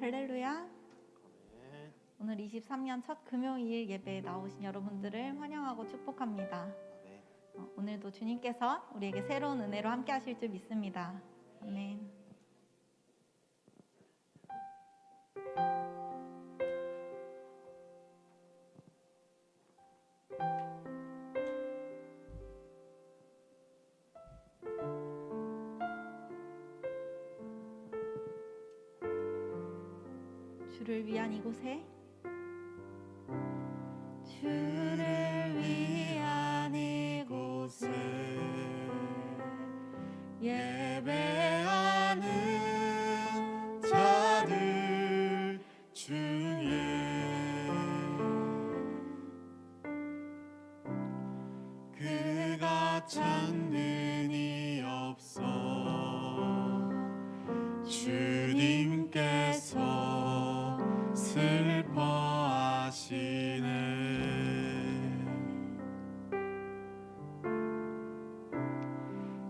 할렐루야. 오늘 23년 첫 금요일 예배에 나오신 여러분들을 환영하고 축복합니다. 오늘도 주님께서 우리에게 새로운 은혜로 함께 하실 줄 믿습니다. 아멘. 주를 위한 이곳에 주를 위한 이곳에 예배하는 자들 중에 그가 찾는 이 없어 주님께서 슬퍼하시네.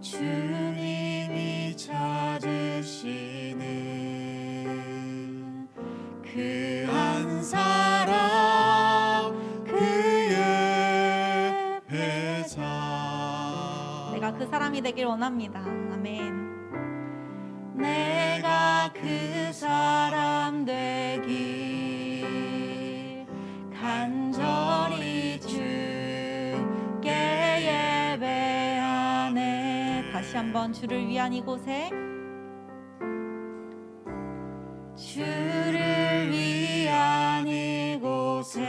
주님이 찾으시는 그 한 사람 그의 배자. 내가 그 사람이 되길 원합니다. 아멘. 내가 그 사람 되길 간절히 주께 예배하네. 다시 한번 주를 위한 이곳에 주를 위한 이곳에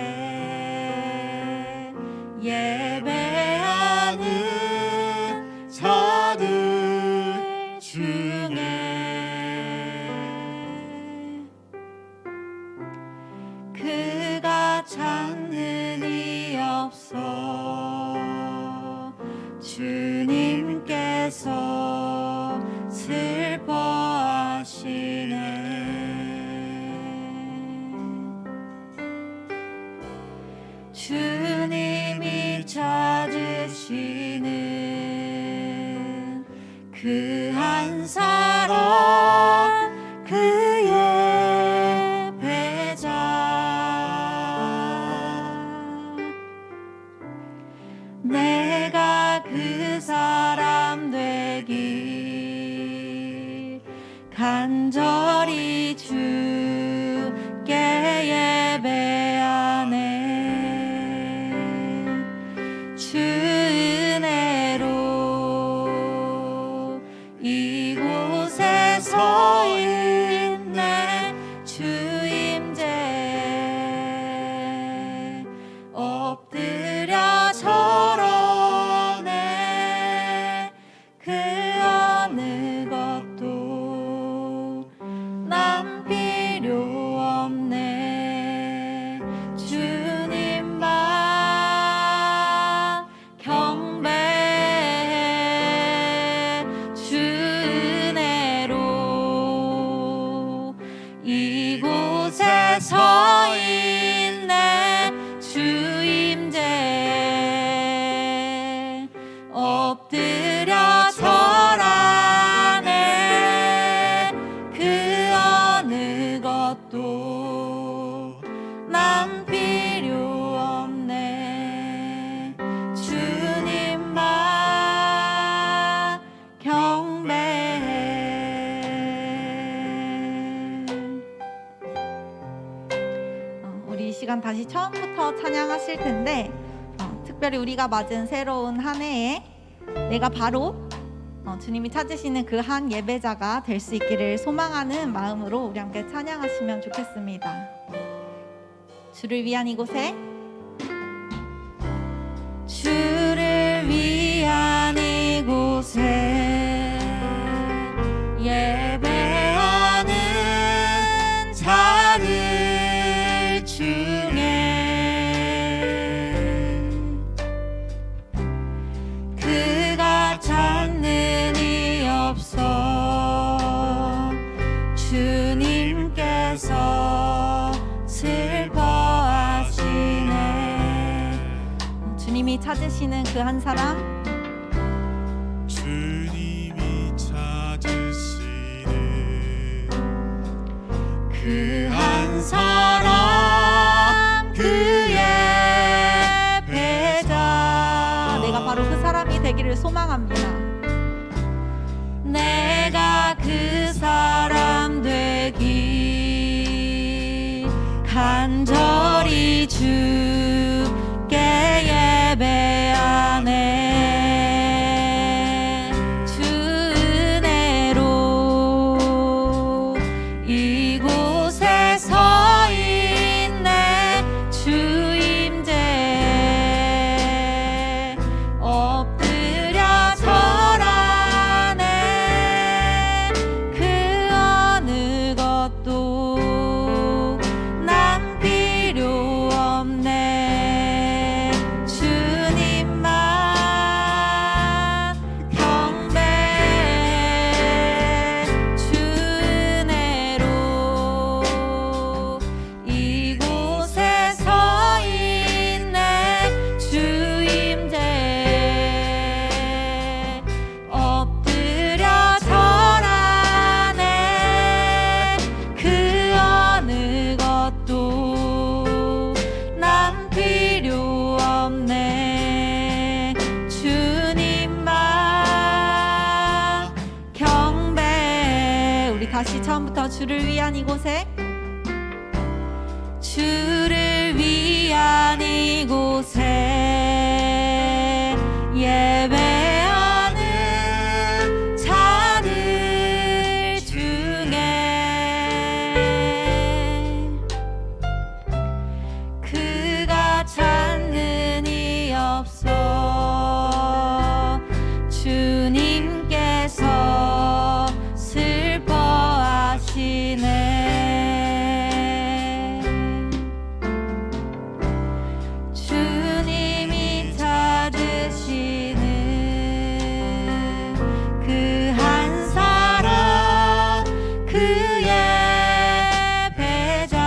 예배하는 자들 중에 그가 찾는 이 없어 주님께서 슬퍼하시네. 주님이 찾으시는 그 한 사람 그의 배자. 내가 그 사람 되길 간절히 주께 예배하네. 주 은혜로 이곳에 서 있네. 주 임재에 엎드려 절하네. 그 어느 것도 난 필요 없네. 주님만 경배해. 주 은혜로 이곳에 서 있네. 주 임재에 엎드려 절하네. 그 어느 것도 난 필요 없네. 주님만 경배해. 우리 이 시간 다시 처음부터 찬양하실 텐데 특별히 우리가 맞은 새로운 한 해에 내가 바로 주님이 찾으시는 그 한 예배자가 될 수 있기를 소망하는 마음으로 우리 함께 찬양하시면 좋겠습니다. 주를 위한 이곳에 주를 위한 이곳에 예배하는 자들 중에 그가 찾는 이 없어 주님께서 슬퍼하시네. 주님이 찾으시는 그 한 사람 주님이 찾으시는 그 한 사람 그의 배자. 내가 바로 그 사람이 되기를 소망합니다. 내가 그 사람 되기 간절히 주께 예배하네. 주 은혜로 이곳에 서 있네. 주 임재 엎드려 절하네. 그 어느 것도 난 필요 없네. 주님만 경배해. 주 은혜로 이곳에 서 있네. 주 임재 엎드려 절하네. 그 어느 것도 난 필요 없네. 주님만 경배해. 우리 다시 처음부터 주를 위한 이곳에, 주를 위한 이곳에 예배하는 자들 중에 그가 찾는 이 없어. 주님께서 슬퍼하시네. 주님이 찾으시는 그 한 사람 그의 배자.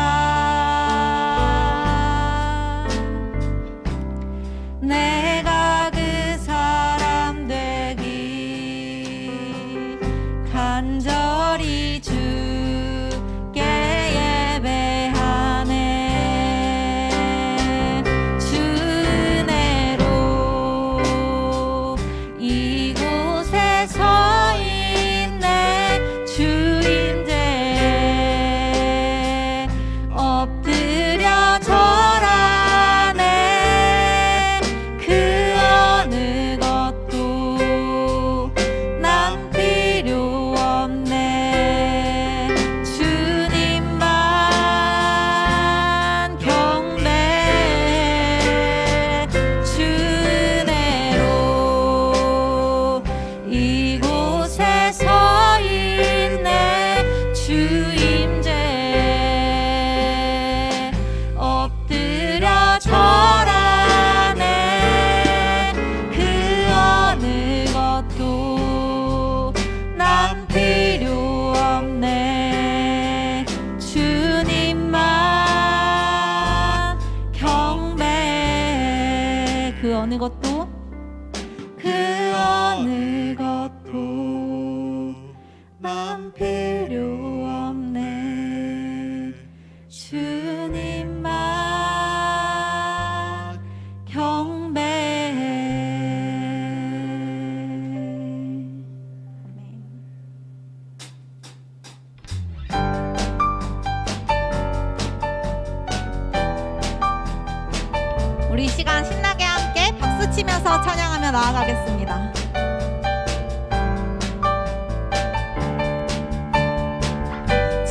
내가 그 사람 되기 간절히 주께 예배하네. 주 은혜로 이곳에 서 있네. 주 임재 엎드려 절하네. 그 어느 것도 난 필요 없네. 주님만 경배해. 주 은혜로 이곳에 서 있네. 주 임재 엎드려 절하네. 그 어느 것도 난 필요 없네. 주님만 경배해. 그 어느 것도, 그 어느 것도 난 필요 없네. 주님만 경배해. 아멘. 우리 이 시간 신나게 함께 박수 치면서 찬양하며 나아가겠습니다.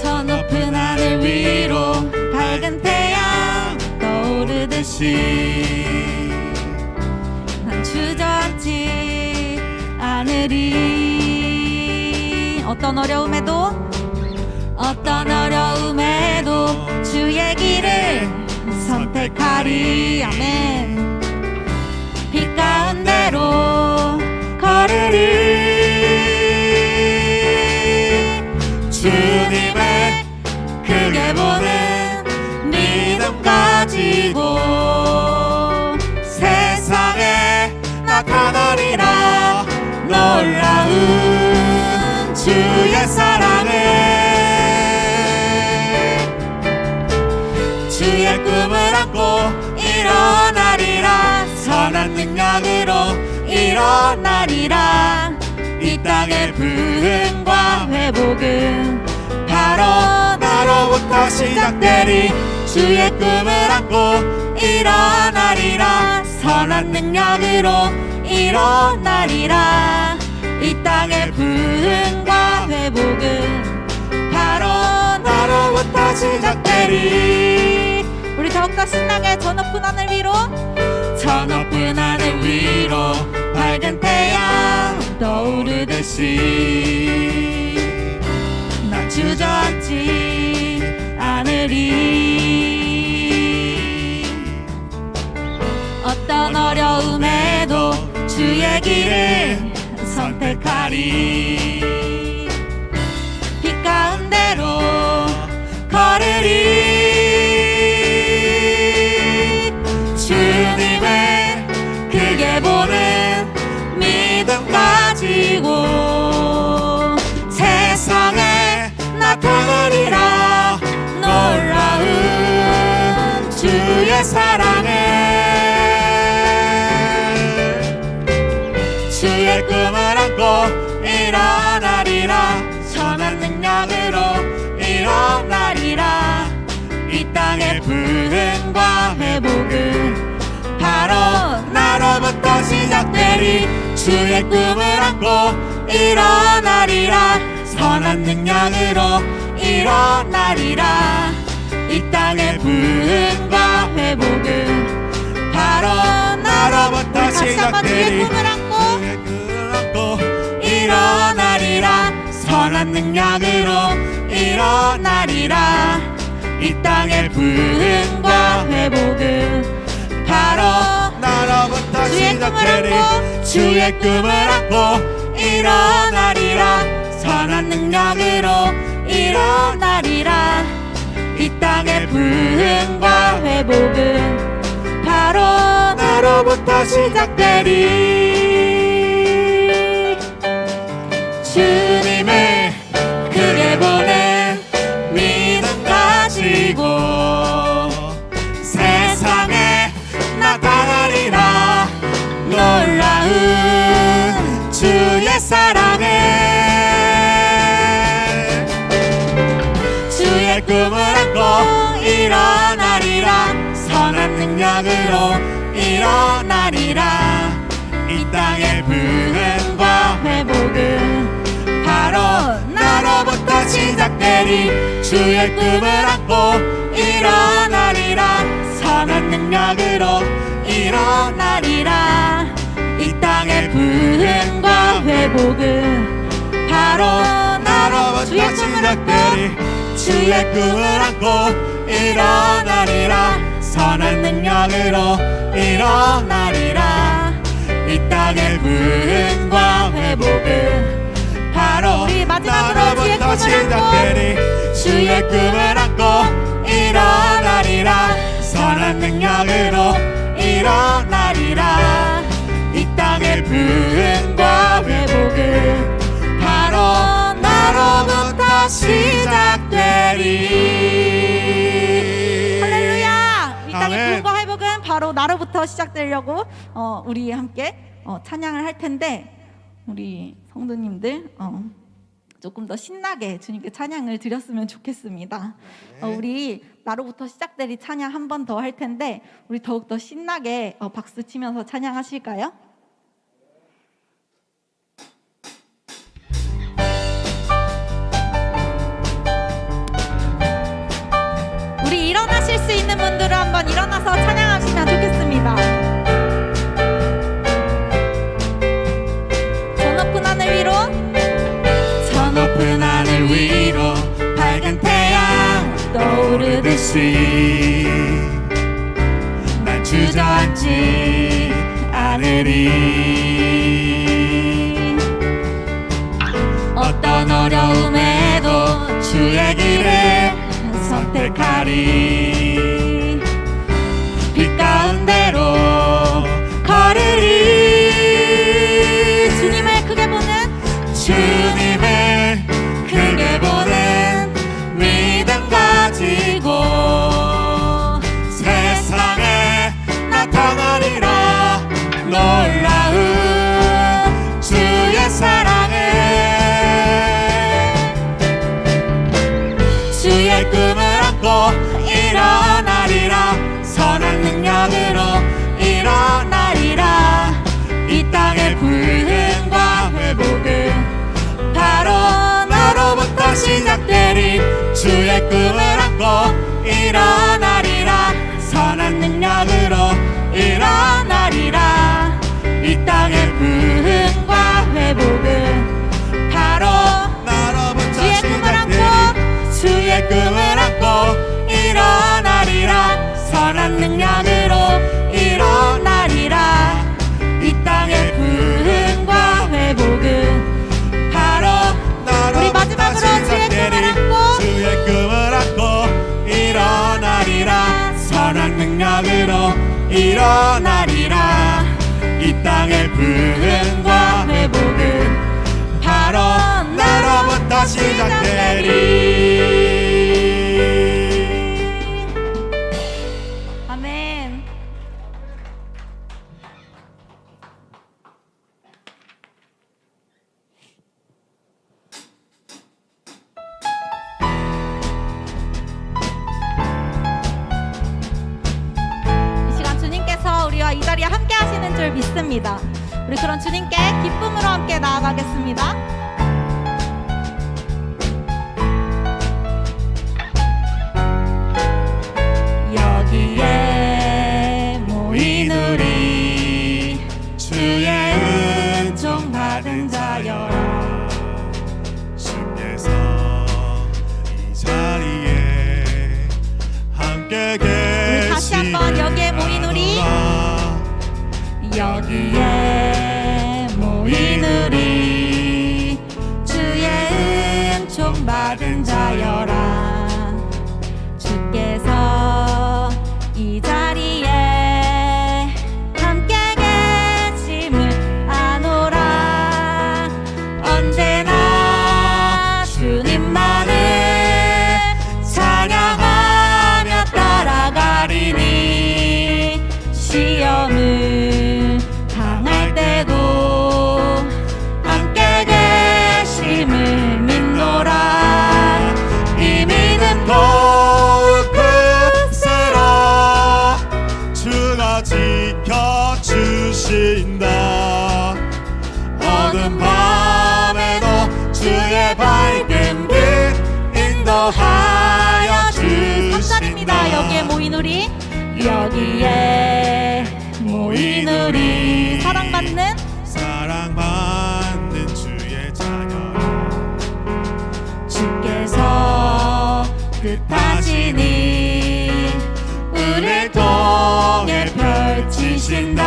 저 높은 하늘 위로 밝은 태양 떠오르듯이 난 주저앉지 않으리. 어떤 어려움에도 주의 길을 선택하리. 아멘. 빛 가운데로 걸으리. 주님을 크게 보는 믿음 가지고 세상에 나타나리라. 놀라운 주의 사랑을 일어나리라. 이 땅의 부흥과 회복은 바로 나로부터 시작되리. 주의 꿈을 안고 일어나리라. 선한 능력으로 일어나리라. 이 땅의 부흥과 회복은 바로 나로부터 시작되리. 우리 더욱더 신나게 저 높은 하늘 위로, 저 높은 하늘 위로 밝은 태양 떠오르듯이 나 주저앉지 않으리. 어떤 어려움에도 주의 길을 선택하리. 빛 가운데로 걸으리. 주님을 크게 보는 믿음 가지고 세상에 나타나리라. 놀라운 주의 사랑을. 주의 꿈을 안고 일어나리라. 선한 능력으로 일어나리라. 이 땅의 부흥과 회복은 바로 나로부터 시작되리. 주의 꿈을 안고 일어나리라. 선한 능력으로 일어나리라. 이 땅의 부흥과 회복은 바로 나로부터 시작되리. 주의 꿈을 안고 일어나리라. 선한 능력으로 일어나리라. 이 땅의 부흥과 회복은 바로 나로부터 시작되리. 주의 꿈을 안고 일어나리라. 선한 능력으로 일어나리라. 이 땅의 부흥과 회복은 바로 나로부터 시작되리. 주님을 크게 보는 믿음 가지고 세상에 나타나리라. 놀라운 주의 사랑을. 주의 꿈을 안고 일어나리라. 선한 능력으로 일어나리라. 이 땅의 부흥과 회복은 바로 나로부터 시작되리. 주의 꿈을 안고 일어나리라. 선한 능력으로 일어나리라. 이 땅의 부흥과 회복은 바로 나로부터 시작되리. 주의 꿈을 안고 일어나리라. 선한 능력으로 일어나리라. 이 땅의 부흥과 회복은 바로 나로부터 시작되리. 주의 꿈을 안고 일어나리라. 선한 능력으로 일어나리라. 이 땅의 부흥과 회복은 바로 나로부터 시작되리. 할렐루야. 이 땅의 부흥과 회복은 바로 나로부터 시작되려고 우리 함께 찬양을 할 텐데, 우리 성도님들 조금 더 신나게 주님께 찬양을 드렸으면 좋겠습니다. 우리 나로부터 시작되리 찬양 한 번 더 할 텐데, 우리 더욱더 신나게 박수 치면서 찬양하실까요? 우리 일어나실 수 있는 분들은 한번 일어나서 찬양하시면 좋겠습니다. 저 높은 하늘 위로, 저 높은 하늘 위로 밝은 태양 떠오르듯이 난 주저앉지 않으리. 어떤 어려움에도 주의 길을 선택하리. 빛 가운데로 걸으리. 주님을 크게 보는, 주님을 크게 보는 믿음 가지고 세상에 나타나리라. 놀라운 세상의 부흥과 회복은 바로 나로부터 시작되리. 아멘. 이 시간 주님께서 우리와 이 자리에 함께 하시는 줄 믿습니다. 우리 그런 주님께 기쁨으로 함께 나아가겠습니다. 여기에 모인 우리 주의 은총 받은 자여라. 주께서 이 자리에 함께 우리 다시 한번 여기에 모인 우리, 여기에 모인 우리 주의 은총 받은 자여라. 주께서 이 자리에 함께 계심을 아노라. 언제나 주님만을 찬양하며 따라가리니 시험을 당할 때도 함께 계심을 믿노라. 이 믿음 더욱 굳세라. 주가 지켜주신다. 어두운 밤에도 주의 밝은 빛 인도하여 주신다. 3절입니다. 여기에 모인 우리, 여기에 모인 우리 사랑받는 주의 자녀. 주께서 뜻하시니 우리를 통해 펼치신다.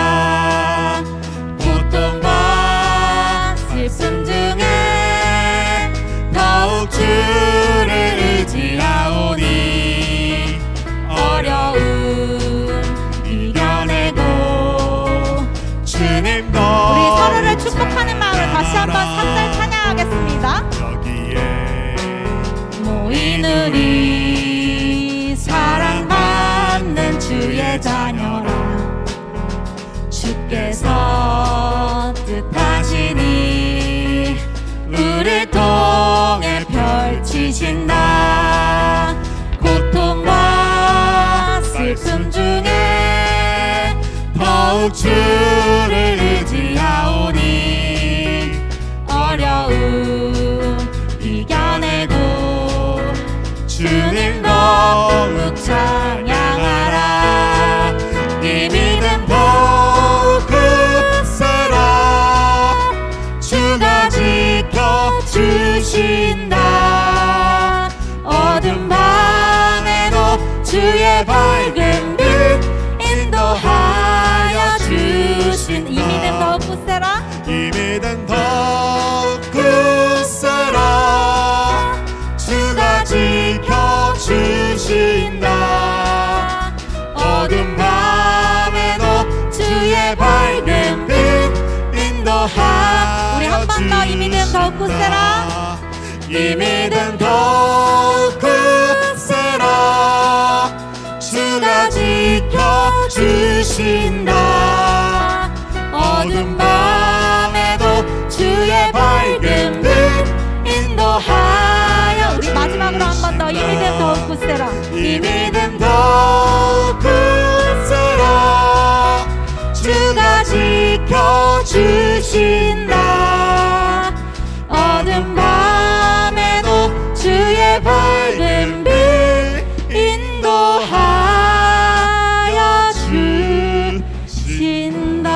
고통과 슬픔 중에 더욱 주를 의지하오니 어려움 이겨내고. 주님도 우리 서로를 축복하는 마음으로 다시 한번 3절 찬양하겠습니다. 여기에 모인 우리 사랑받는 주의 자녀라. 주께서 뜻하시니 우리를 통해 펼치신다. 고통과 슬픔 중에 더욱 주를 의지하오니 어려움 이겨내고. 주님 더욱 찬양하라. 이 믿음 더욱 굳세라. 주가 지켜주신다. 어두운 밤에도 주의 밝은 빛 인도하여 주신. 이 믿음 더욱 굳세라. 이 믿음 더욱 굳세라. 주가 지켜주신다. 어두운 밤에도 주의 밝은 빛 인도하. 우리 한 번 더 이 믿음 더욱 굳세라. 이 믿음 더욱 굳세라. 주가 지켜주신다. 어두운 밤에도 주의 밝은 빛 인도하여. 우리 마지막으로 한 번 더 이 믿음 더욱 굳세라. 이 믿음 더욱 굳세라. 주가 지켜주신다. 어두운 밤에도 주의 밝은 빛 인도하여 주신다.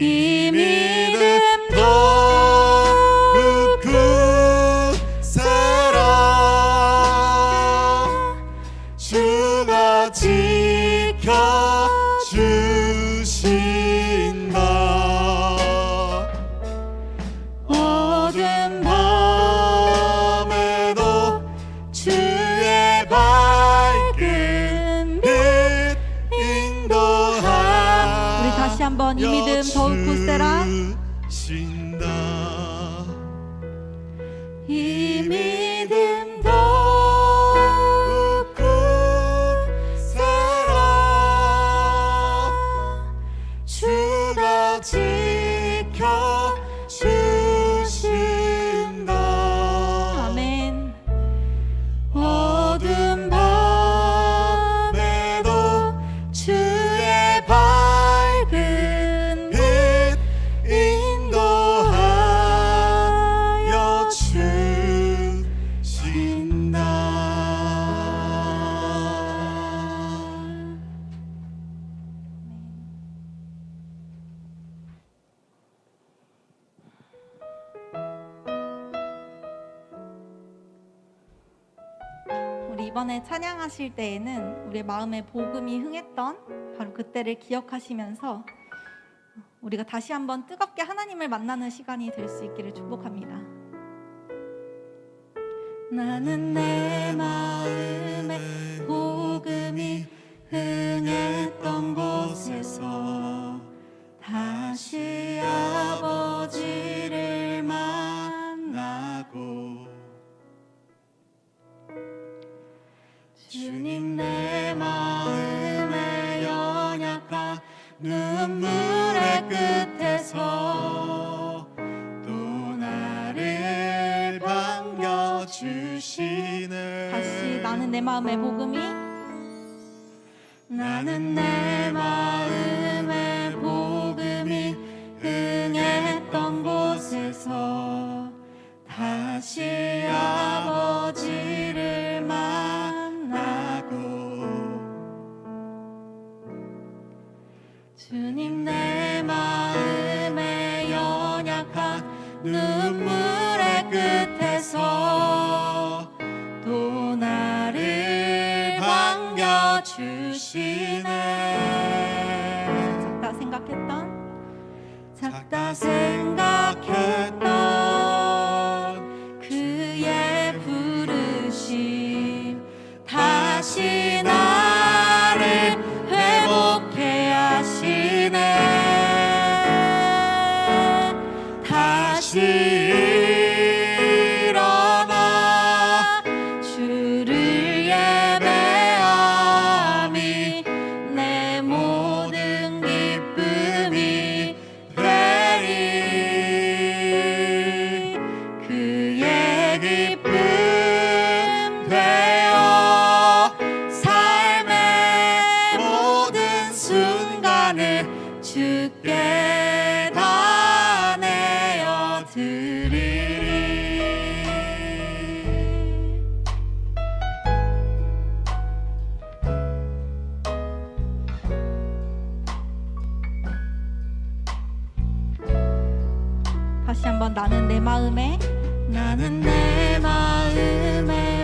이 믿음 더욱 굳세라. 주가 지켜주신다. 한번 이 믿음 더욱 굳세라. 주신다. 이 믿음 더욱 굳세라. 주가 지켜 주신다. 아멘. 어두운 밤에도 주의 밝은 빛 인도하여 주신다. 우리 이번에 찬양하실 때에는 우리의 마음에 복음이 흥했던 바로 그때를 기억하시면서 우리가 다시 한번 뜨겁게 하나님을 만나는 시간이 될 수 있기를 축복합니다. 나는 내 마음에 복음이 흥했던 곳에서 다시 아버지를 만나고 주님 내 마음에 연약한 눈물의 끝에서 또 나를 반겨주시네. 다시 나는 내 마음에 복음이 나는 내 마음에 복음이 흥했던 곳에서 다시 아버지를 만나고 주님 내 마음에 연약한 눈물의 끝에서 또 나를 반겨주시네. 작다 생각했던 그의 부르심 다시 나를 회복해 하시네. 다시 일어나 주를 예배함이 내 모든 기쁨이 되리. 그의 기쁨 되어 삶의 모든 순간을 주께 다 내어 드리리. 다시 한번 나는 내 마음에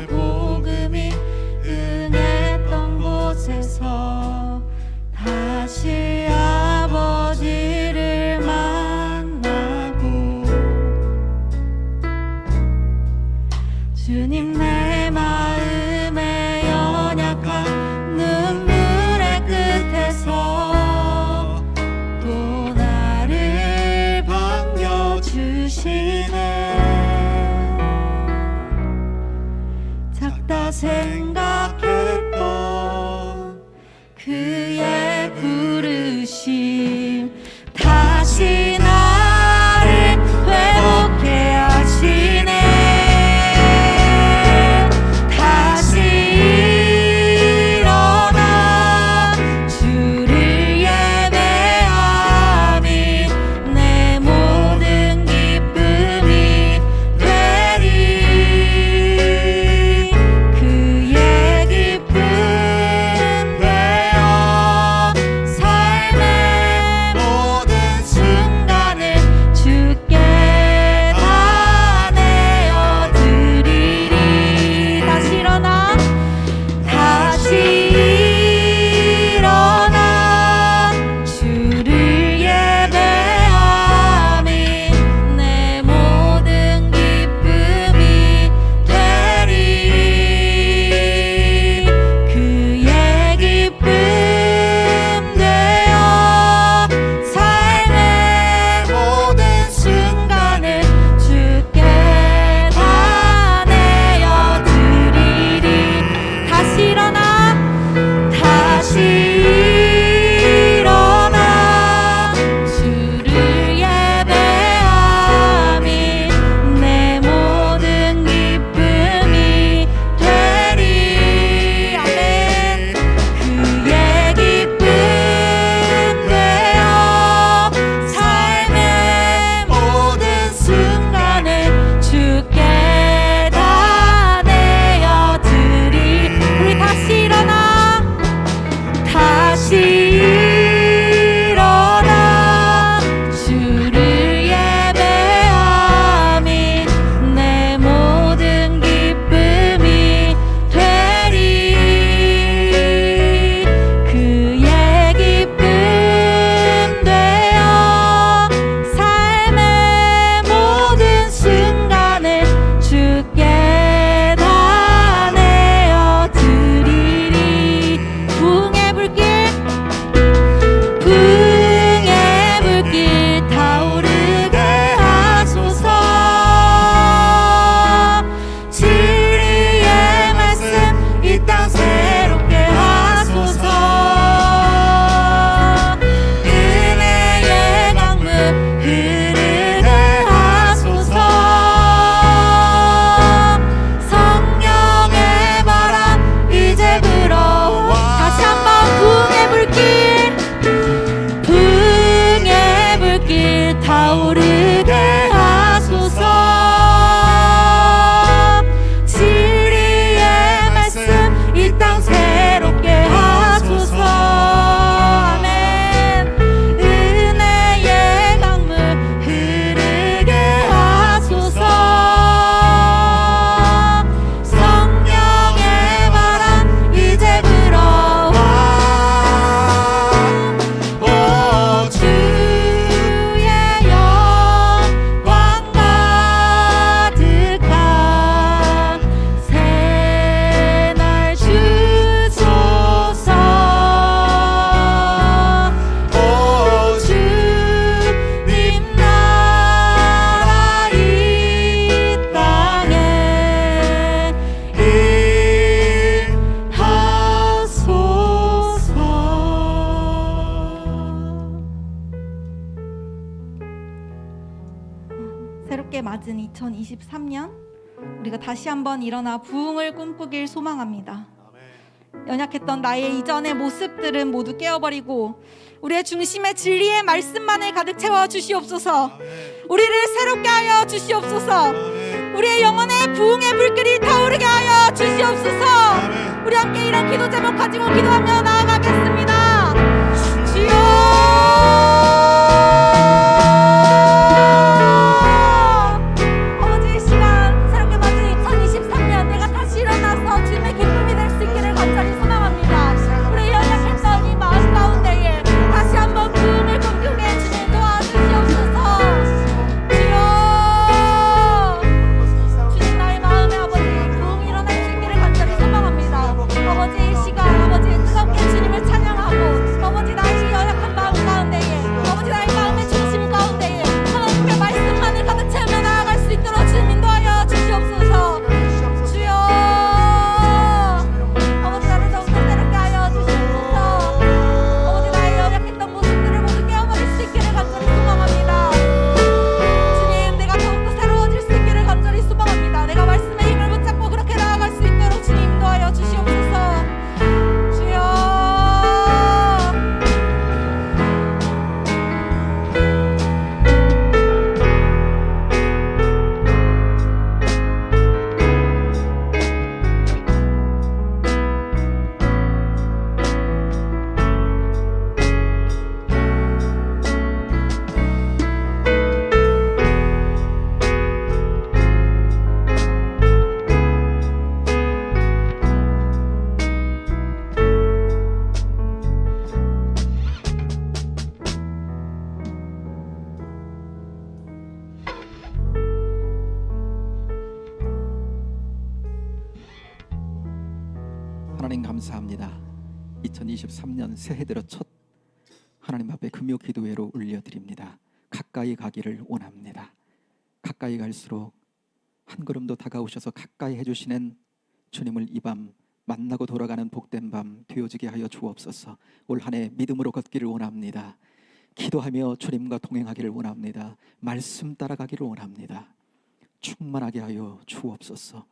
복음이 흥했던 곳에서 다시 아버지를 만나고 주님 내 마음에 연약한 눈물의 끝에서 또 나를 반겨주시네. 작다 생각했던 그의 부르심 다시 나를 회복해 하시네. 다시 일어나 주를 예배함이 내 모든 기쁨이 되리. 그의 기쁨 되어 삶의 모든 순간을 타오르게 하소서. 진리의 말씀 이 땅 새롭게 하소서. 아멘. 은혜의 강물 흐르게 하소서. 성령의 바람 이제 불어와. 오 주의 영광 가득한 새날 주소서. 오 주님 나라 이 땅에 임하소서. 새롭게 맞은 2023년 우리가 다시 한번 일어나 부흥을 꿈꾸길 소망합니다. 연약했던 나의 이전의 모습들은 모두 깨어버리고 우리의 중심에 진리의 말씀만을 가득 채워 주시옵소서. 우리를 새롭게 하여 주시옵소서. 우리의 영혼에 부흥의 불길이 타오르게 하여 주시옵소서. 우리 함께 이런 기도 제목 가지고 기도하며 나아가겠습니다. 주여, 아버지, 이 시간 새롭게 맞은 2023년 내가 다시 일어나서 주님의 기쁨이 될 수 있기를 간절히 소망합니다. 우리 연약했던 이 마음 가운데에 다시 한번 부흥을 꿈꾸게 주님 도와주시옵소서. 주여, 주님 나의 마음에 아버지 부흥이 일어날 수 있기를 간절히 소망합니다. 아버지, 이 시간 아버지 뜨겁게 주님을 찬양하고 아버지 나의 연약한 마음 가운데에 아버지 나의 마음의 중심 가운데에 하나님의 말씀만을 가득 채우며 나아갈 수 있도록 주님 인도하여 주시옵소서. 주여, 아버지 나를 더욱더 새롭게 하여 주시옵소서. 아버지 나의 연약했던 모습들을 모두 깨어버릴 수 있기를 간절히 소망합니다. 주님, 내가 더욱더 새로워질 수 있기를 간절히 소망합니다. 내가 말씀의 힘을 붙잡고 그렇게 나아갈 수 있도록 주님 인도하여 주시옵소서. 주여, 하나님 감사합니다. 2023년 새해 들어 첫 하나님 앞에 금요 기도회로 올려드립니다. 가까이 가기를 원합니다. 가까이 갈수록 한 걸음 더 다가오셔서 가까이 해주시는 주님을 이 밤 만나고 돌아가는 복된 밤 되어지게 하여 주옵소서. 올 한 해 믿음으로 걷기를 원합니다. 기도하며 주님과 동행하기를 원합니다. 말씀 따라가기를 원합니다. 충만하게 하여 주옵소서.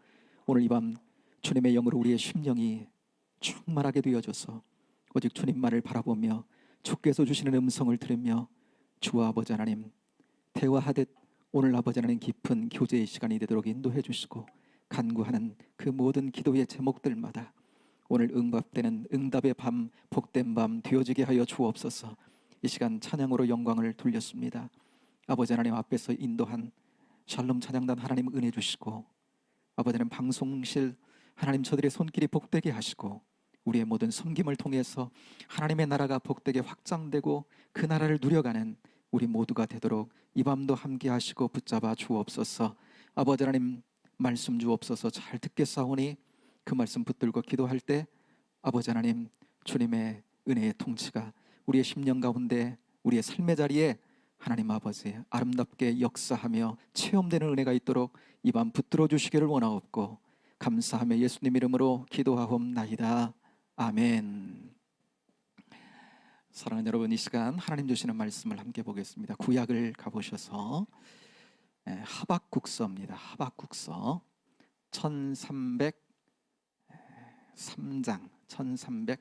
오늘 이 밤 주님의 영으로 우리의 심령이 충만하게 되어져서 오직 주님만을 바라보며 주께서 주시는 음성을 들으며 주와 아버지 하나님 대화하듯 오늘 아버지 하나님 깊은 교제의 시간이 되도록 인도해 주시고 간구하는 그 모든 기도의 제목들마다 오늘 응답되는 응답의 밤 복된 밤 되어지게 하여 주옵소서. 이 시간 찬양으로 영광을 돌렸습니다. 아버지 하나님 앞에서 인도한 샬롬 찬양단 하나님 은혜 주시고 아버지 하나님 방송실 하나님 저들의 손길이 복되게 하시고 우리의 모든 섬김을 통해서 하나님의 나라가 복되게 확장되고 그 나라를 누려가는 우리 모두가 되도록 이 밤도 함께 하시고 붙잡아 주옵소서. 아버지 하나님 말씀 주옵소서. 잘 듣겠사오니 그 말씀 붙들고 기도할 때 아버지 하나님 주님의 은혜의 통치가 우리의 심령 가운데 우리의 삶의 자리에 하나님 아버지 아름답게 역사하며 체험되는 은혜가 있도록 이 밤 붙들어 주시기를 원하옵고 감사하며 예수님 이름으로 기도하옵나이다. 아멘. 사랑하는 여러분, 이 시간 하나님 주시는 말씀을 함께 보겠습니다. 구약을 가보셔서 하박국서입니다. 하박국서 1303장 1303장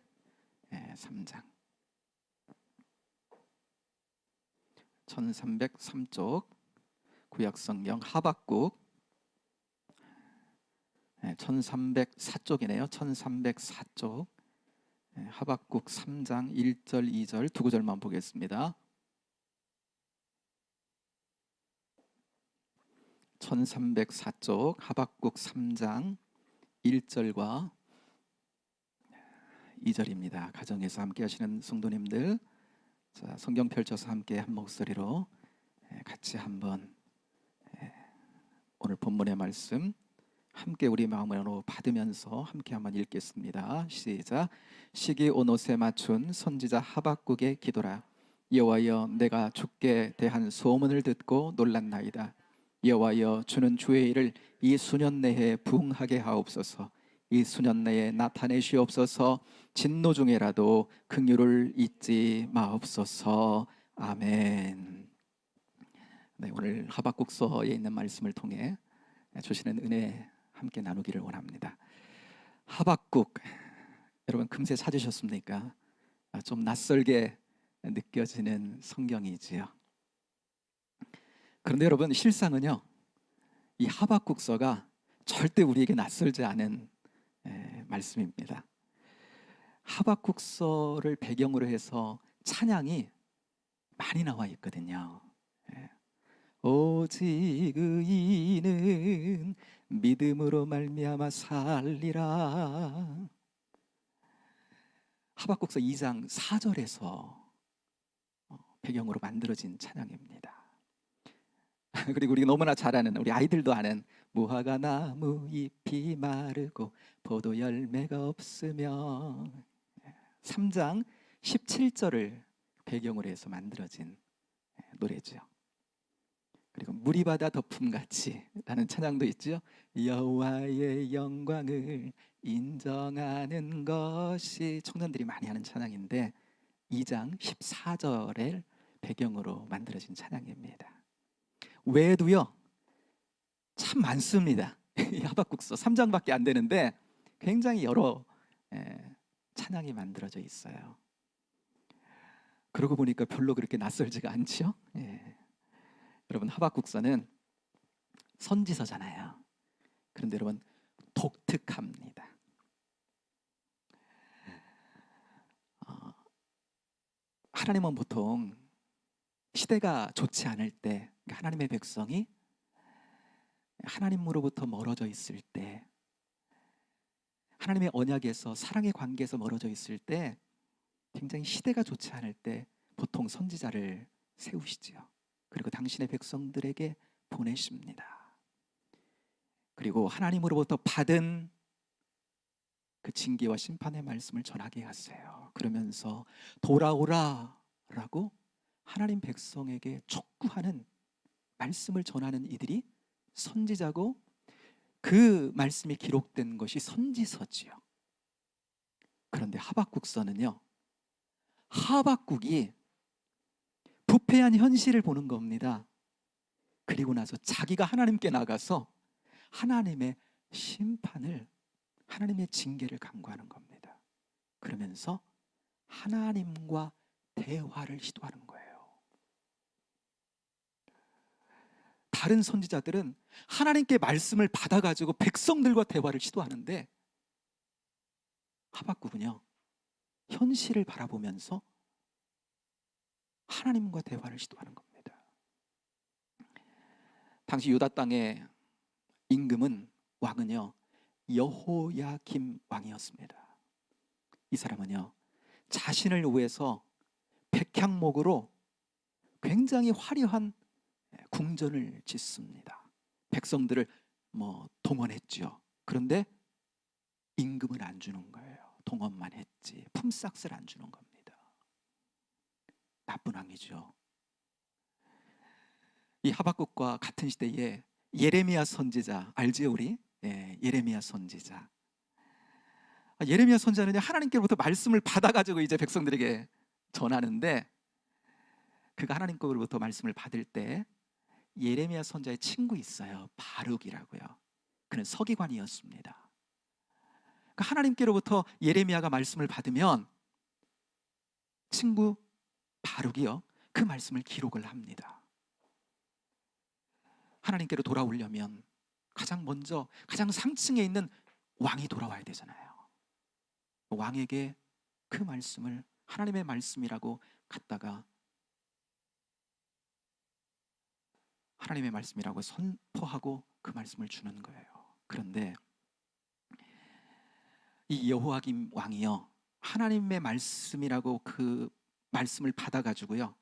1303쪽 구약성경 하박국 1304쪽이네요. 1304쪽 하박국 3장 1절 2절 두 구절만 보겠습니다. 1304쪽 하박국 3장 1절과 2절입니다. 가정에서 함께 하시는 성도님들, 자, 성경 펼쳐서 함께 한 목소리로 같이 한번 오늘 본문의 말씀 함께 우리 마음으로 받으면서 함께 한번 읽겠습니다. 시작. 시기 온 옷에 맞춘 선지자 하박국의 기도라. 여호와여, 내가 주께 대한 소문을 듣고 놀랐나이다. 여호와여, 주는 주의 일을 이 수년 내에 부응하게 하옵소서. 이 수년 내에 나타내시옵소서. 진노 중에라도 긍휼을 잊지 마옵소서. 아멘. 네, 오늘 하박국서에 있는 말씀을 통해 주시는 은혜 함께 나누기를 원합니다. 하박국, 여러분 금세 찾으셨습니까? 좀 낯설게 느껴지는 성경이지요. 그런데 여러분, 실상은요, 이 하박국서가 절대 우리에게 낯설지 않은 말씀입니다. 하박국서를 배경으로 해서 찬양이 많이 나와 있거든요. 오직 의인은 믿음으로 말미암아 살리라. 하박국서 2장 4절에서 배경으로 만들어진 찬양입니다. 그리고 우리 너무나 잘 아는, 우리 아이들도 아는 무화과 나무 잎이 마르고 포도 열매가 없으며 3장 17절을 배경으로 해서 만들어진 노래죠. 그리고 물이 바다 덮음같이 라는 찬양도 있죠. 여호와의 영광을 인정하는 것이, 청년들이 많이 하는 찬양인데 2장 14절을 배경으로 만들어진 찬양입니다. 외에도요 참 많습니다. 이 하박국서 3장밖에 안 되는데 굉장히 여러 찬양이 만들어져 있어요. 그러고 보니까 별로 그렇게 낯설지가 않죠. 여러분, 하박국서는 선지서잖아요. 그런데 여러분, 독특합니다. 하나님은 보통 시대가 좋지 않을 때, 하나님의 백성이 하나님으로부터 멀어져 있을 때, 하나님의 언약에서, 사랑의 관계에서 멀어져 있을 때, 굉장히 시대가 좋지 않을 때 보통 선지자를 세우시지요. 그리고 당신의 백성들에게 보내십니다. 그리고 하나님으로부터 받은 그 징계와 심판의 말씀을 전하게 하세요. 그러면서 돌아오라 라고 하나님 백성에게 촉구하는 말씀을 전하는 이들이 선지자고, 그 말씀이 기록된 것이 선지서지요. 그런데 하박국서는요, 하박국이 부패한 현실을 보는 겁니다. 그리고 나서 자기가 하나님께 나가서 하나님의 심판을, 하나님의 징계를 간구하는 겁니다. 그러면서 하나님과 대화를 시도하는 거예요. 다른 선지자들은 하나님께 말씀을 받아가지고 백성들과 대화를 시도하는데, 하박국은요 현실을 바라보면서 하나님과 대화를 시도하는 겁니다. 당시 유다 땅의 임금은, 왕은요 여호야김 왕이었습니다. 이 사람은요 자신을 위해서 백향목으로 굉장히 화려한 궁전을 짓습니다. 백성들을 동원했죠. 그런데 임금을 안 주는 거예요. 동원만 했지 품삯을 안 주는 겁니다. 나쁜 왕이죠. 이 하박국과 같은 시대에 예레미야 선지자 알지요, 우리? 예레미야 선지자. 예레미야 선지자는 하나님께로부터 말씀을 받아가지고 이제 백성들에게 전하는데, 그가 하나님께로부터 말씀을 받을 때 예레미야 선지자의 친구 있어요. 바룩이라고요. 그는 서기관이었습니다. 그러니까 하나님께로부터 예레미야가 말씀을 받으면 친구 바룩이요 그 말씀을 기록을 합니다. 하나님께로 돌아오려면 가장 먼저 가장 상층에 있는 왕이 돌아와야 되잖아요. 왕에게 그 말씀을 하나님의 말씀이라고 갖다가 하나님의 말씀이라고 선포하고 그 말씀을 주는 거예요. 그런데 이 여호야김 왕이요, 하나님의 말씀이라고 그 말씀을 받아가지고요,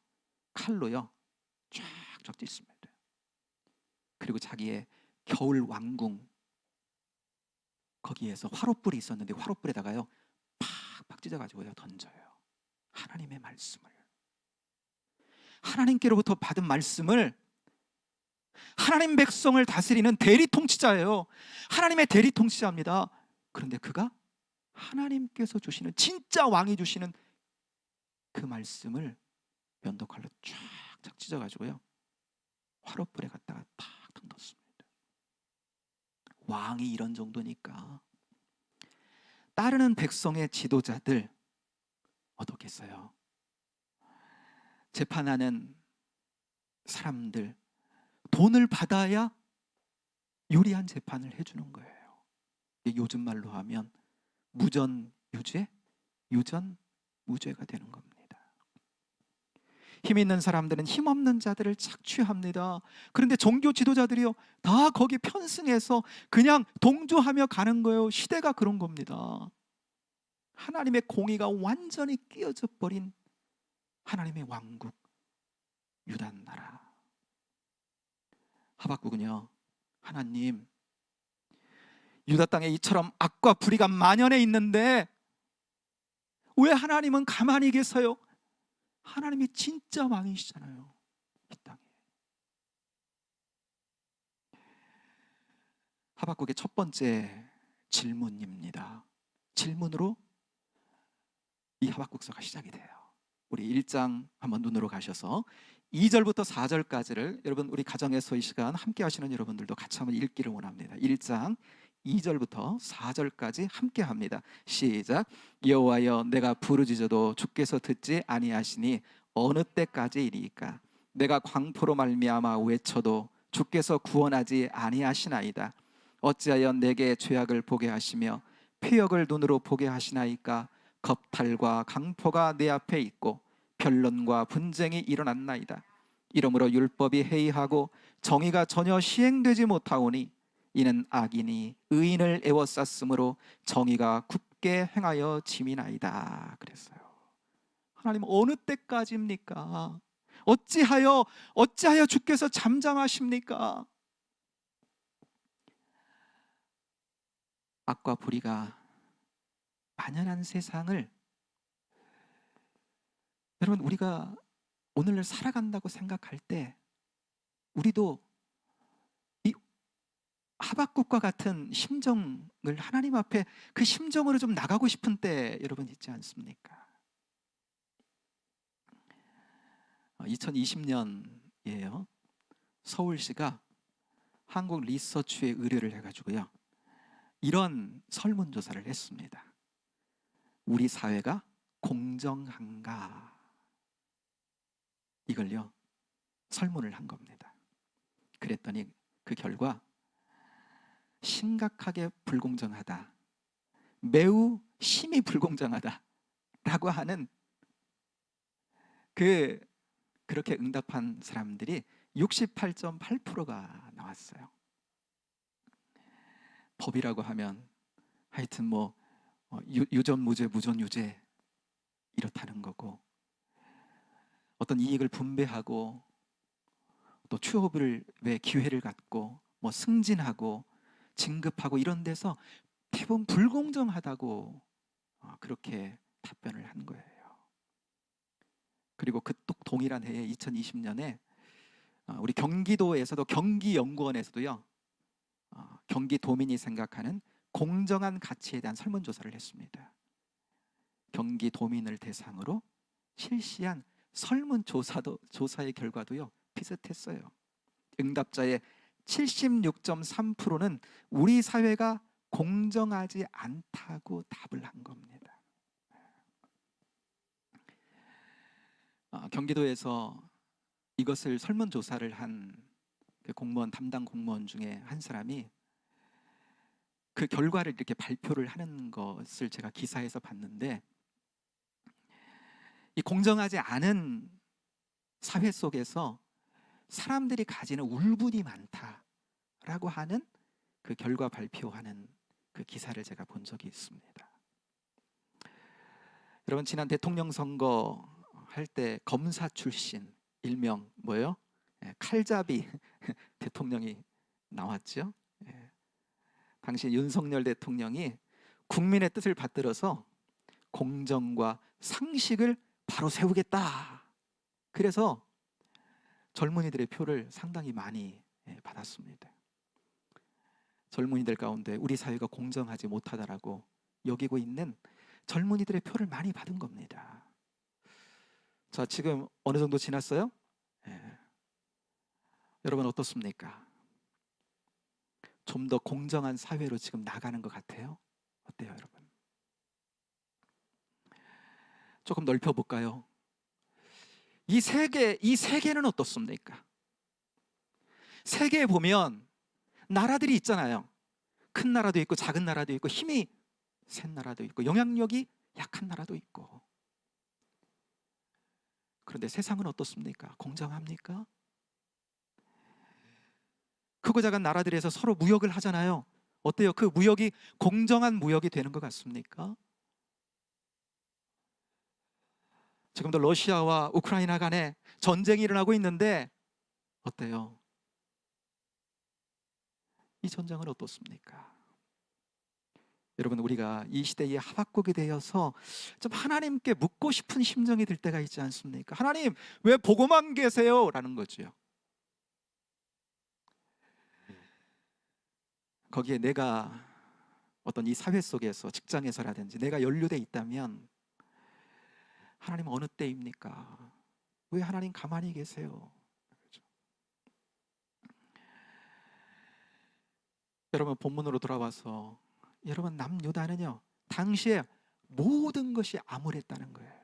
칼로요 쫙쫙 찢습니다. 그리고 자기의 겨울 왕궁 거기에서 화롯불이 있었는데 화롯불에다가요 팍팍 찢어가지고요 던져요. 하나님의 말씀을, 하나님께로부터 받은 말씀을, 하나님 백성을 다스리는 대리 통치자예요. 하나님의 대리 통치자입니다. 그런데 그가 하나님께서 주시는, 진짜 왕이 주시는 그 말씀을 면도칼로 쫙쫙 찢어가지고요 화롯불에 갖다가 탁 던졌습니다. 왕이 이런 정도니까 따르는 백성의 지도자들 어떻겠어요? 재판하는 사람들 돈을 받아야 유리한 재판을 해주는 거예요. 요즘 말로 하면 무전유죄, 유전무죄가 되는 겁니다. 힘 있는 사람들은 힘없는 자들을 착취합니다. 그런데 종교 지도자들이요 다 거기 편승해서 그냥 동조하며 가는 거예요. 시대가 그런 겁니다. 하나님의 공의가 완전히 끼어져 버린 하나님의 왕국 유다 나라. 하박국은요, 하나님, 유다 땅에 이처럼 악과 불의가 만연해 있는데 왜 하나님은 가만히 계세요? 하나님이 진짜 왕이시잖아요, 이 땅에. 하박국의 첫 번째 질문입니다. 질문으로 이 하박국서가 시작이 돼요. 우리 1장 한번 눈으로 가셔서 2절부터 4절까지를 여러분 우리 가정에서 이 시간 함께 하시는 여러분들도 같이 한번 읽기를 원합니다. 1장 2절부터 4절까지 함께 합니다. 시작. 여호와여, 내가 부르짖어도 주께서 듣지 아니하시니 어느 때까지이리이까? 내가 광포로 말미암아 외쳐도 주께서 구원하지 아니하시나이다. 어찌하여 내게 죄악을 보게 하시며 패역을 눈으로 보게 하시나이까? 겁탈과 강포가 내 앞에 있고 변론과 분쟁이 일어났나이다. 이러므로 율법이 해이하고 정의가 전혀 시행되지 못하오니 이는 악인이 의인을 애워쌌으므로 정의가 굳게 행하여 짐이나이다. 그랬어요. 하나님, 어느 때까지입니까? 어찌하여 주께서 잠잠하십니까? 악과 불의가 만연한 세상을 여러분 우리가 오늘날 살아간다고 생각할 때 우리도 이 하박국과 같은 심정을 하나님 앞에 그 심정으로 좀 나가고 싶은 때 여러분 있지 않습니까? 2020년이에요. 서울시가 한국 리서치에 의뢰를 해가지고요 이런 설문조사를 했습니다. 우리 사회가 공정한가? 이걸요 설문을 한 겁니다. 그랬더니 그 결과 심각하게 불공정하다, 매우 심히 불공정하다 라고 하는 그렇게 응답한 사람들이 68.8%가 나왔어요. 법이라고 하면 하여튼 뭐 유전무죄, 무전유죄 이렇다는 거고, 어떤 이익을 분배하고 또 취업을 왜 기회를 갖고 뭐 승진하고 진급하고 이런 데서 대부분 불공정하다고 그렇게 답변을 한 거예요. 그리고 그 또 동일한 해에 2020년에 우리 경기도에서도 경기연구원에서도요 경기도민이 생각하는 공정한 가치에 대한 설문조사를 했습니다. 경기도민을 대상으로 실시한 설문조사의 결과도요 비슷했어요. 응답자의 76.3%는 우리 사회가 공정하지 않다고 답을 한 겁니다. 경기도에서 이것을 설문조사를 한 그 공무원 담당 공무원 중에 한 사람이 그 결과를 이렇게 발표를 하는 것을 제가 기사에서 봤는데, 이 공정하지 않은 사회 속에서 사람들이 가지는 울분이 많다라고 하는 그 결과 발표하는 그 기사를 제가 본 적이 있습니다. 여러분, 지난 대통령 선거 할 때 검사 출신, 일명 뭐예요? 칼잡이 대통령이 나왔죠. 당시 윤석열 대통령이 국민의 뜻을 받들어서 공정과 상식을 바로 세우겠다. 그래서 젊은이들의 표를 상당히 많이 받았습니다. 젊은이들 가운데 우리 사회가 공정하지 못하다라고 여기고 있는 젊은이들의 표를 많이 받은 겁니다. 자, 지금 어느 정도 지났어요? 여러분 어떻습니까? 좀 더 공정한 사회로 지금 나가는 것 같아요? 어때요, 여러분? 조금 넓혀볼까요? 이 세계는 어떻습니까? 세계에 보면 나라들이 있잖아요. 큰 나라도 있고 작은 나라도 있고 힘이 센 나라도 있고 영향력이 약한 나라도 있고. 그런데 세상은 어떻습니까? 공정합니까? 크고 작은 나라들에서 서로 무역을 하잖아요. 어때요? 그 무역이 공정한 무역이 되는 것 같습니까? 지금도 러시아와 우크라이나 간에 전쟁이 일어나고 있는데 어때요? 이 전쟁은 어떻습니까? 여러분, 우리가 이 시대의 하박국이 되어서 좀 하나님께 묻고 싶은 심정이 들 때가 있지 않습니까? 하나님, 왜 보고만 계세요? 라는 거죠. 거기에 내가 어떤 이 사회 속에서, 직장에서라든지 내가 연루돼 있다면 하나님 어느 때입니까? 왜 하나님 가만히 계세요? 그렇죠? 여러분, 본문으로 돌아와서 여러분, 남유다는요 당시에 모든 것이 암울했다는 거예요.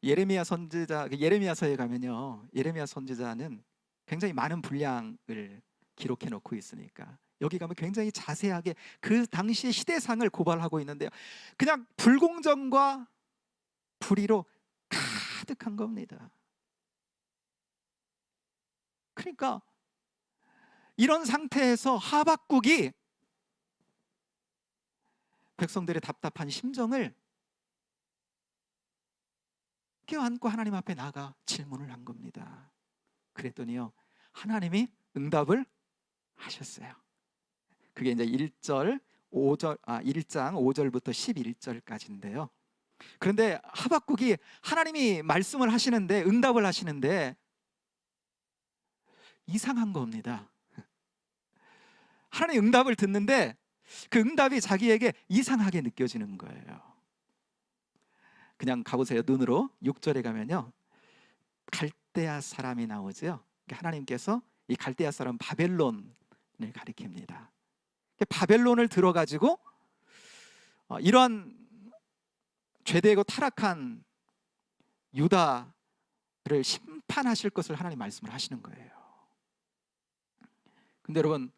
예레미야 선지자, 예레미야서에 가면요, 예레미야 선지자는 굉장히 많은 분량을 기록해 놓고 있으니까 여기 가면 굉장히 자세하게 그 당시의 시대상을 고발하고 있는데요, 그냥 불공정과 불의로 가득한 겁니다. 그러니까 이런 상태에서 하박국이 백성들의 답답한 심정을 껴안고 하나님 앞에 나가 질문을 한 겁니다. 그랬더니요, 하나님이 응답을 하셨어요. 그게 이제 1장 5절부터 11절까지인데요. 그런데 하박국이 하나님이 말씀을 하시는데, 응답을 하시는데 이상한 겁니다. 하나님 응답을 듣는데 그 응답이 자기에게 이상하게 느껴지는 거예요. 그냥 가보세요. 눈으로 6절에 가면요, 갈대아 사람이 나오죠. 하나님께서 이 갈대아 사람 바벨론을 가리킵니다. 바벨론을 들어가지고 이러한 죄되고 타락한 유다를 심판하실 것을 하나님 말씀을 하시는 거예요. 근데 여러분,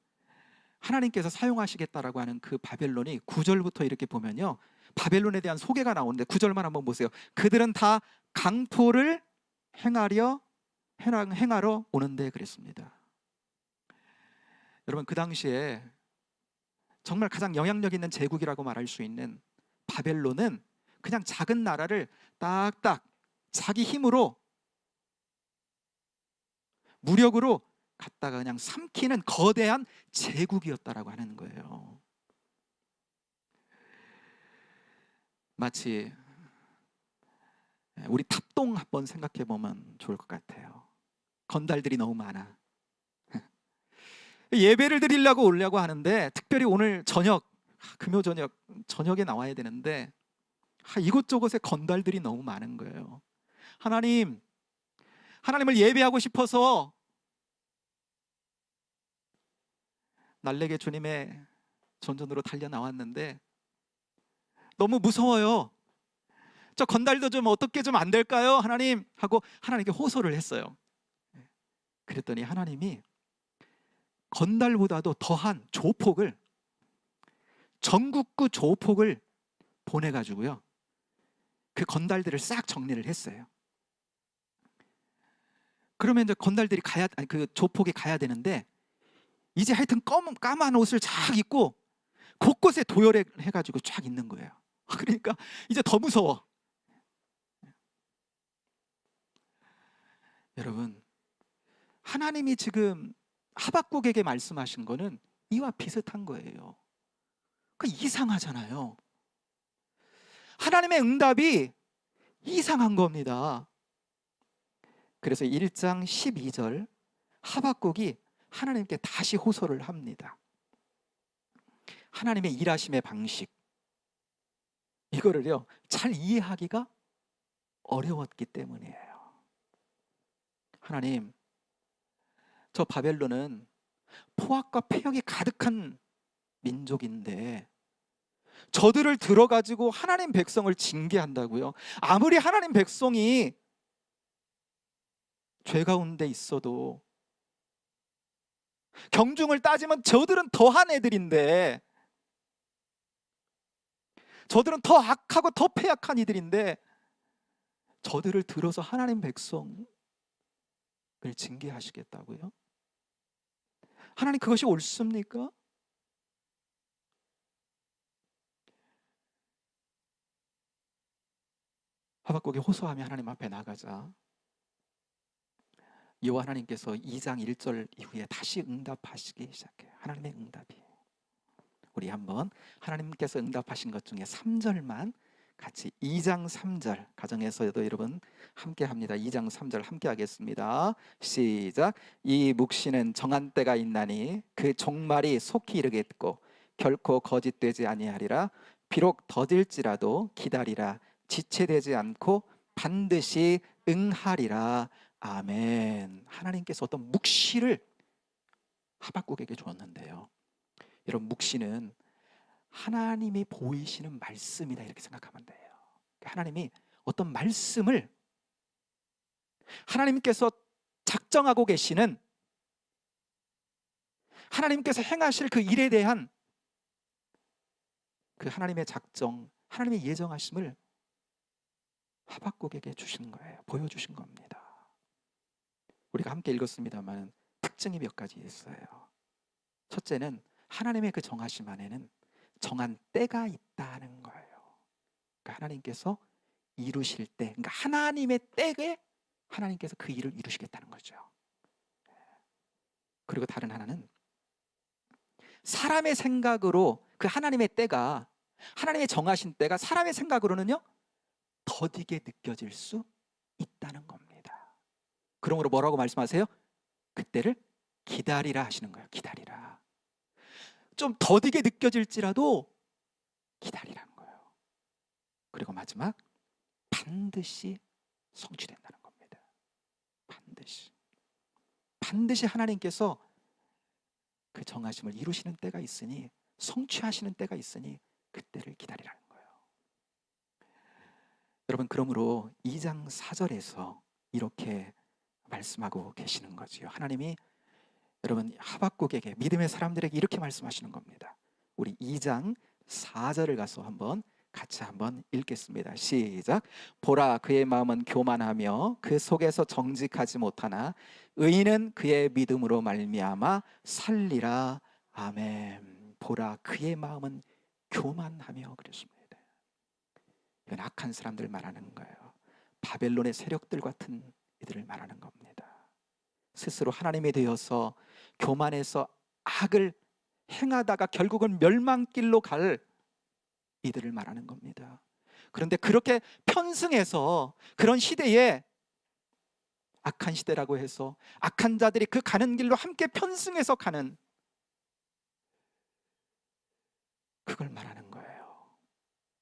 하나님께서 사용하시겠다라고 하는 그 바벨론이 9절부터 이렇게 보면요, 바벨론에 대한 소개가 나오는데 9절만 한번 보세요. 그들은 다 강포를 행하러 오는데 그랬습니다. 여러분, 그 당시에 정말 가장 영향력 있는 제국이라고 말할 수 있는 바벨론은 그냥 작은 나라를 딱딱 자기 힘으로 무력으로 갖다가 그냥 삼키는 거대한 제국이었다라고 하는 거예요. 마치 우리 탑동 한번 생각해 보면 좋을 것 같아요. 건달들이 너무 많아. 예배를 드리려고 오려고 하는데, 특별히 오늘 저녁, 금요 저녁에 나와야 되는데 이곳저곳에 건달들이 너무 많은 거예요. 하나님을 예배하고 싶어서 날래게 주님의 전전으로 달려 나왔는데 너무 무서워요. 저 건달도 좀 어떻게 좀 안 될까요? 하나님 하고 하나님께 호소를 했어요. 그랬더니 하나님이 건달보다도 더한 조폭을, 전국구 조폭을 보내가지고요, 그 건달들을 싹 정리를 했어요. 그러면 이제 건달들이 그 조폭이 가야 되는데, 이제 하여튼 까만 옷을 쫙 입고 곳곳에 도열해 가지고 쫙 있는 거예요. 그러니까 이제 더 무서워. 여러분, 하나님이 지금 하박국에게 말씀하신 거는 이와 비슷한 거예요. 그 이상하잖아요. 하나님의 응답이 이상한 겁니다. 그래서 1장 12절 하박국이 하나님께 다시 호소를 합니다. 하나님의 일하심의 방식, 이거를요 잘 이해하기가 어려웠기 때문이에요. 하나님, 저 바벨론은 포악과 패역이 가득한 민족인데 저들을 들어가지고 하나님 백성을 징계한다고요? 아무리 하나님 백성이 죄 가운데 있어도 경중을 따지면 저들은 더한 애들인데, 저들은 더 악하고 더 패약한 이들인데 저들을 들어서 하나님 백성을 징계하시겠다고요? 하나님, 그것이 옳습니까? 하박국이 호소하며 하나님 앞에 나가자 여호와 하나님께서 2장 1절 이후에 다시 응답하시기 시작해요. 하나님의 응답이. 우리 한번 하나님께서 응답하신 것 중에 3절만 같이, 2장 3절 가정에서도 여러분 함께 합니다. 2장 3절 함께 하겠습니다. 시작. 이 묵시는 정한 때가 있나니 그 종말이 속히 이르겠고 결코 거짓되지 아니하리라. 비록 더딜지라도 기다리라. 지체되지 않고 반드시 응하리라. 아멘. 하나님께서 어떤 묵시를 하박국에게 주었는데요, 여러분, 묵시는 하나님이 보이시는 말씀이다, 이렇게 생각하면 돼요. 하나님이 어떤 말씀을, 하나님께서 작정하고 계시는, 하나님께서 행하실 그 일에 대한 그 하나님의 작정, 하나님의 예정하심을 하박국에게 주신 거예요. 보여주신 겁니다. 우리가 함께 읽었습니다만 특징이 몇 가지 있어요. 첫째는 하나님의 그 정하심 안에는 정한 때가 있다는 거예요. 그러니까 하나님께서 이루실 때, 그러니까 하나님의 때에 하나님께서 그 일을 이루시겠다는 거죠. 그리고 다른 하나는 사람의 생각으로 그 하나님의 때가, 하나님의 정하신 때가 사람의 생각으로는요 더디게 느껴질 수 있다는 겁니다. 그러므로 뭐라고 말씀하세요? 그때를 기다리라 하시는 거예요. 기다리라. 좀 더디게 느껴질지라도 기다리라는 거예요. 그리고 마지막, 반드시 성취된다는 겁니다. 반드시 하나님께서 그 정하심을 이루시는 때가 있으니, 성취하시는 때가 있으니 그때를 기다리라는 거예요. 여러분, 그러므로 2장 4절에서 이렇게 말씀하고 계시는 거지요. 하나님이 여러분 하박국에게, 믿음의 사람들에게 이렇게 말씀하시는 겁니다. 우리 2장 4절을 가서 같이 한번 읽겠습니다. 시작. 보라, 그의 마음은 교만하며 그 속에서 정직하지 못하나 의인은 그의 믿음으로 말미암아 살리라. 아멘. 보라, 그의 마음은 교만하며, 그랬습니다. 이건 악한 사람들 말하는 거예요. 바벨론의 세력들 같은 이들을 말하는 겁니다. 스스로 하나님이 되어서 교만해서 악을 행하다가 결국은 멸망길로 갈 이들을 말하는 겁니다. 그런데 그렇게 편승해서, 그런 시대에 악한 시대라고 해서 악한 자들이 그 가는 길로 함께 편승해서 가는, 그걸 말하는 거예요.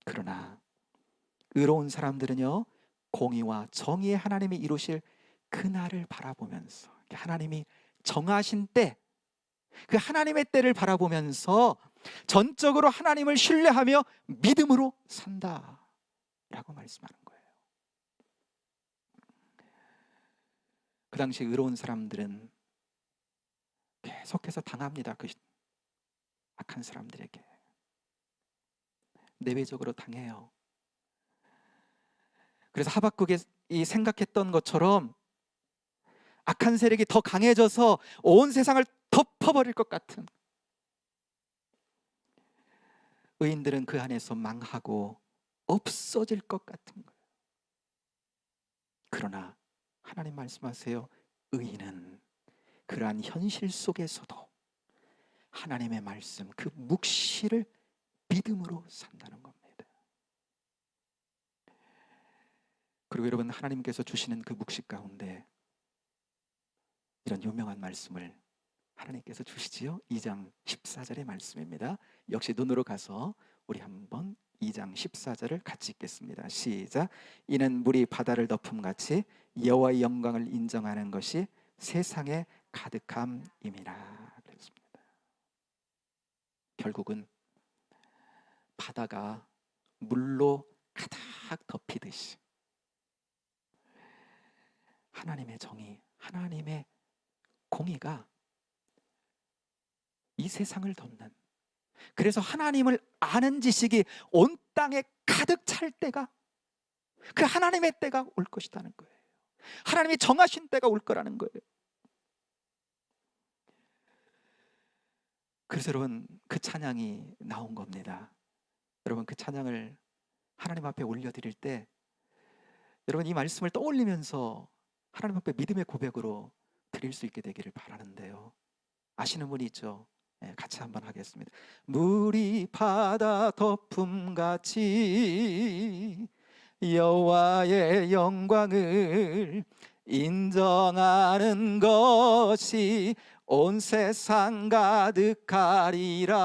그러나 의로운 사람들은요 공의와 정의의 하나님이 이루실 그날을 바라보면서, 하나님이 정하신 때, 그 하나님의 때를 바라보면서 전적으로 하나님을 신뢰하며 믿음으로 산다. 라고 말씀하는 거예요. 그 당시 의로운 사람들은 계속해서 당합니다. 그 악한 사람들에게 내외적으로 당해요. 그래서 하박국이 생각했던 것처럼 악한 세력이 더 강해져서 온 세상을 덮어버릴 것 같은, 의인들은 그 안에서 망하고 없어질 것 같은 거예요. 그러나 하나님 말씀하세요. 의인은 그러한 현실 속에서도 하나님의 말씀, 그 묵시를 믿음으로 산다는 겁니다. 그리고 여러분, 하나님께서 주시는 그 묵시 가운데 이런 유명한 말씀을 하나님께서 주시지요. 2장 14절의 말씀입니다. 역시 눈으로 가서 우리 한번 2장 14절을 같이 읽겠습니다. 시작. 이는 물이 바다를 덮음같이 여호와의 영광을 인정하는 것이 세상에 가득함임이라 그랬습니다. 결국은 바다가 물로 가득 덮이듯이 하나님의 정의, 하나님의 공의가 이 세상을 덮는, 그래서 하나님을 아는 지식이 온 땅에 가득 찰 때가, 그 하나님의 때가 올 것이라는 거예요. 하나님이 정하신 때가 올 거라는 거예요. 그래서 여러분, 그 찬양이 나온 겁니다. 여러분, 그 찬양을 하나님 앞에 올려드릴 때 여러분, 이 말씀을 떠올리면서 하나님 앞에 믿음의 고백으로 드릴 수 있게 되기를 바라는데요. 아시는 분이 있죠? 네, 같이 한번 하겠습니다. 물이 바다 덮음같이 여호와의 영광을 인정하는 것이 온 세상 가득하리라.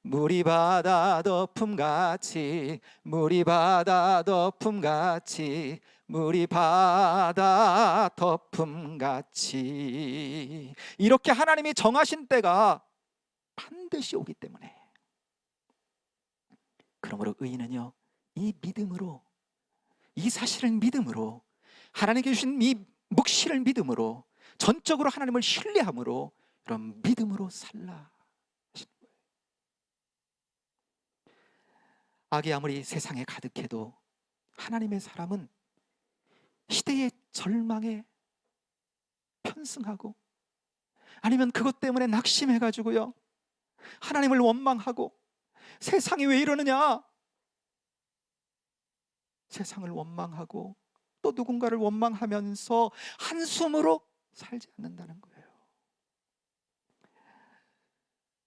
물이 바다 덮음같이, 물이 바다 덮음같이, 물이 바다 덮음같이, 이렇게 하나님이 정하신 때가 반드시 오기 때문에, 그러므로 의인은요, 이 믿음으로, 이 사실을 믿음으로, 하나님께 주신 이 묵시를 믿음으로, 전적으로 하나님을 신뢰함으로, 그런 믿음으로 살라 하시는 거예요. 악이 아무리 세상에 가득해도 하나님의 사람은 시대의 절망에 편승하고, 아니면 그것 때문에 낙심해가지고요, 하나님을 원망하고, 세상이 왜 이러느냐, 세상을 원망하고 또 누군가를 원망하면서 한숨으로 살지 않는다는 거예요.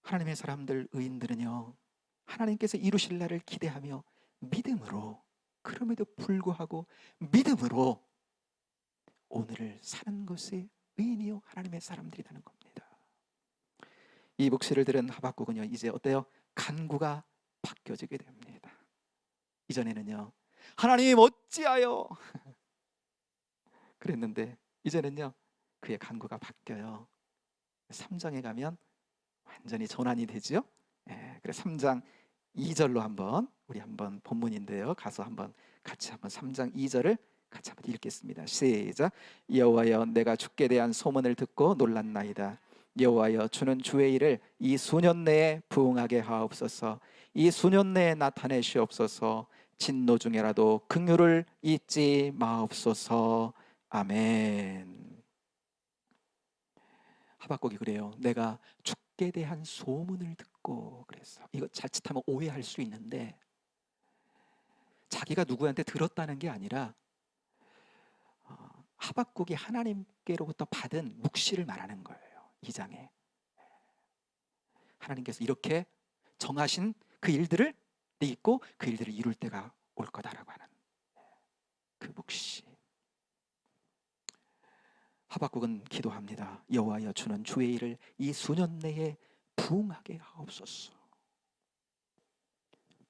하나님의 사람들, 의인들은요, 하나님께서 이루실 날을 기대하며 믿음으로, 그럼에도 불구하고 믿음으로 오늘을 사는 것이 의인이요 하나님의 사람들이라는 겁니다. 이 묵시를 들은 하박국은요, 이제 어때요? 간구가 바뀌어지게 됩니다. 이전에는요, 하나님 어찌하여 그랬는데 이제는요, 그의 간구가 바뀌어요. 3장에 가면 완전히 전환이 되죠. 그래서 3장 2절로 한번, 우리 한번 본문인데요, 가서 한번 같이 한번 3장 2절을 같이 한번 읽겠습니다. 시작. 여호와여, 내가 주께 대한 소문을 듣고 놀랐나이다. 여호와여, 주는 주의 일을 이 수년 내에 부응하게 하옵소서. 이 수년 내에 나타내시옵소서. 진노 중에라도 긍휼을 잊지 마옵소서. 아멘. 하박국이 그래요. 내가 주께 대한 소문을 듣고 그랬어. 이거 자칫하면 오해할 수 있는데, 자기가 누구한테 들었다는 게 아니라 하박국이 하나님께로부터 받은 묵시를 말하는 거예요. 2장에 하나님께서 이렇게 정하신 그 일들을 믿고 그 일들을 이룰 때가 올 거다라고 하는 그 묵시. 하박국은 기도합니다. 여호와여, 주는 주의 일을 이 수년 내에 부응하게 하옵소서.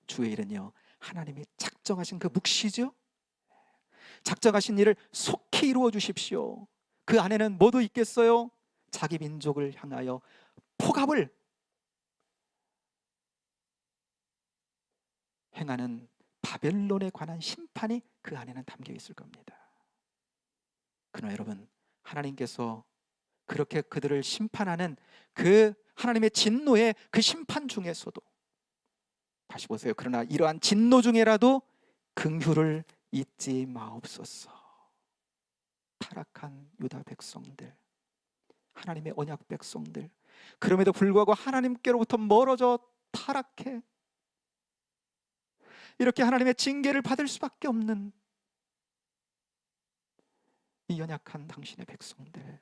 주의 일은요, 하나님이 작정하신 그 묵시죠. 작정하신 일을 속히 이루어 주십시오. 그 안에는 뭐도 있겠어요? 자기 민족을 향하여 폭압을 행하는 바벨론에 관한 심판이 그 안에는 담겨 있을 겁니다. 그러나 여러분, 하나님께서 그렇게 그들을 심판하는 그 하나님의 진노의 그 심판 중에서도, 다시 보세요, 그러나 이러한 진노 중에라도 긍휼을 잊지 마옵소서. 타락한 유다 백성들, 하나님의 언약 백성들, 그럼에도 불구하고 하나님께로부터 멀어져 타락해 이렇게 하나님의 징계를 받을 수밖에 없는 이 연약한 당신의 백성들,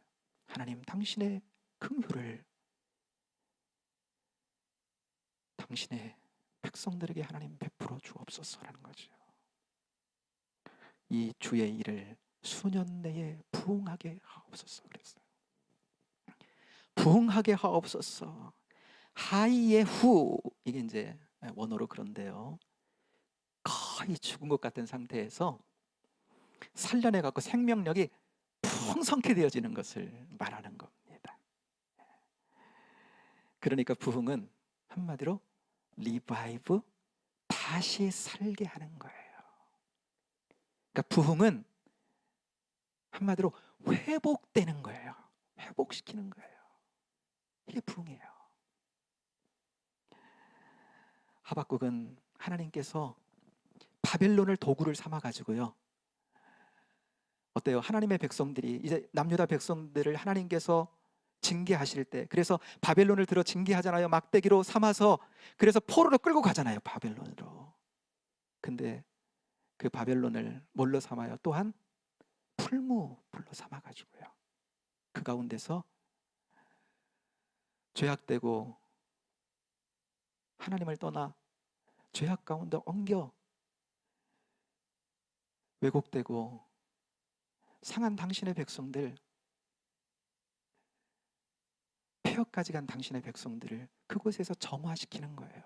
하나님 당신의 긍휼을 당신의 백성들에게 하나님 베풀어 주옵소서라는 거죠. 이 주의 일을 수년 내에 부응하게 하옵소서 그랬어요. 부응하게 하옵소서. 하이의 후, 이게 이제 원어로 그런데요, 거의 죽은 것 같은 상태에서 살려내 갖고 생명력이 풍성케 되어지는 것을 말하는 겁니다. 그러니까 부흥은 한마디로 리바이브, 다시 살게 하는 거예요. 그러니까 부흥은 한마디로 회복되는 거예요. 회복시키는 거예요. 이게 부흥이에요. 하박국은 하나님께서 바벨론을 도구를 삼아 가지고요, 어때요? 하나님의 백성들이 이제 남유다 백성들을 하나님께서 징계하실 때, 그래서 바벨론을 들어 징계하잖아요. 막대기로 삼아서, 그래서 포로로 끌고 가잖아요, 바벨론으로. 근데 그 바벨론을 뭘로 삼아요? 또한 풀무불로 삼아 가지고요, 그 가운데서 죄악되고 하나님을 떠나 죄악 가운데 엉겨 왜곡되고 상한 당신의 백성들, 폐역까지 간 당신의 백성들을 그곳에서 정화시키는 거예요.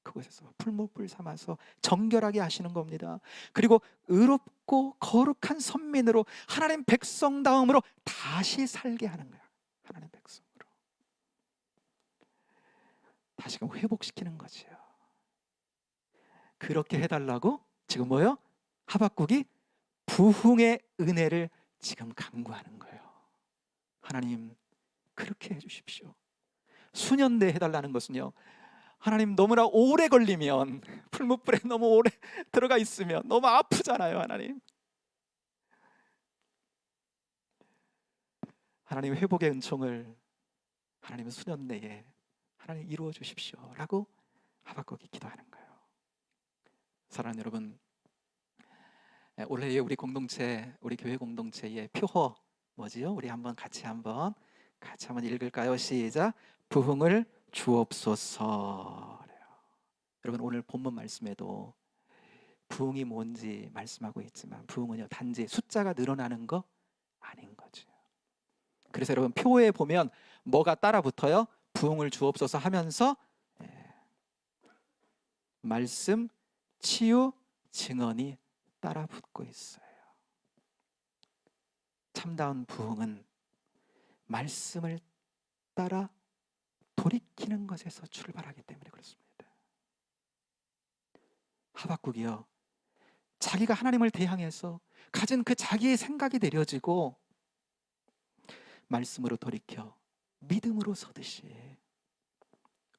그곳에서 풀무불 삼아서 정결하게 하시는 겁니다. 그리고 의롭고 거룩한 선민으로 하나님 백성다움으로 다시 살게 하는 거야. 하나님 백성으로 다시금 회복시키는 거지요. 그렇게 해달라고 지금 뭐요? 하박국이 부흥의 은혜를 지금 간구하는 거예요. 하나님 그렇게 해주십시오. 수년 내에 해달라는 것은요, 하나님 너무나 오래 걸리면, 풀무불에 너무 오래 들어가 있으면 너무 아프잖아요. 하나님 회복의 은총을 하나님은 수년 내에 하나님 이루어 주십시오 라고 하박국이 기도하는 거예요. 사랑하는 여러분, 올해 우리 공동체, 우리 교회 공동체의 표어 뭐지요? 우리 같이 한번 읽을까요? 시작. 부흥을 주옵소서. 여러분, 오늘 본문 말씀에도 부흥이 뭔지 말씀하고 있지만, 부흥은요 단지 숫자가 늘어나는 거 아닌 거죠. 그래서 여러분, 표에 보면 뭐가 따라 붙어요? 부흥을 주옵소서 하면서 말씀, 치유, 증언이 따라 붙고 있어요. 참다운 부흥은 말씀을 따라 돌이키는 것에서 출발하기 때문에 그렇습니다. 하박국이요, 자기가 하나님을 대항해서 가진 그 자기의 생각이 내려지고 말씀으로 돌이켜 믿음으로 서듯이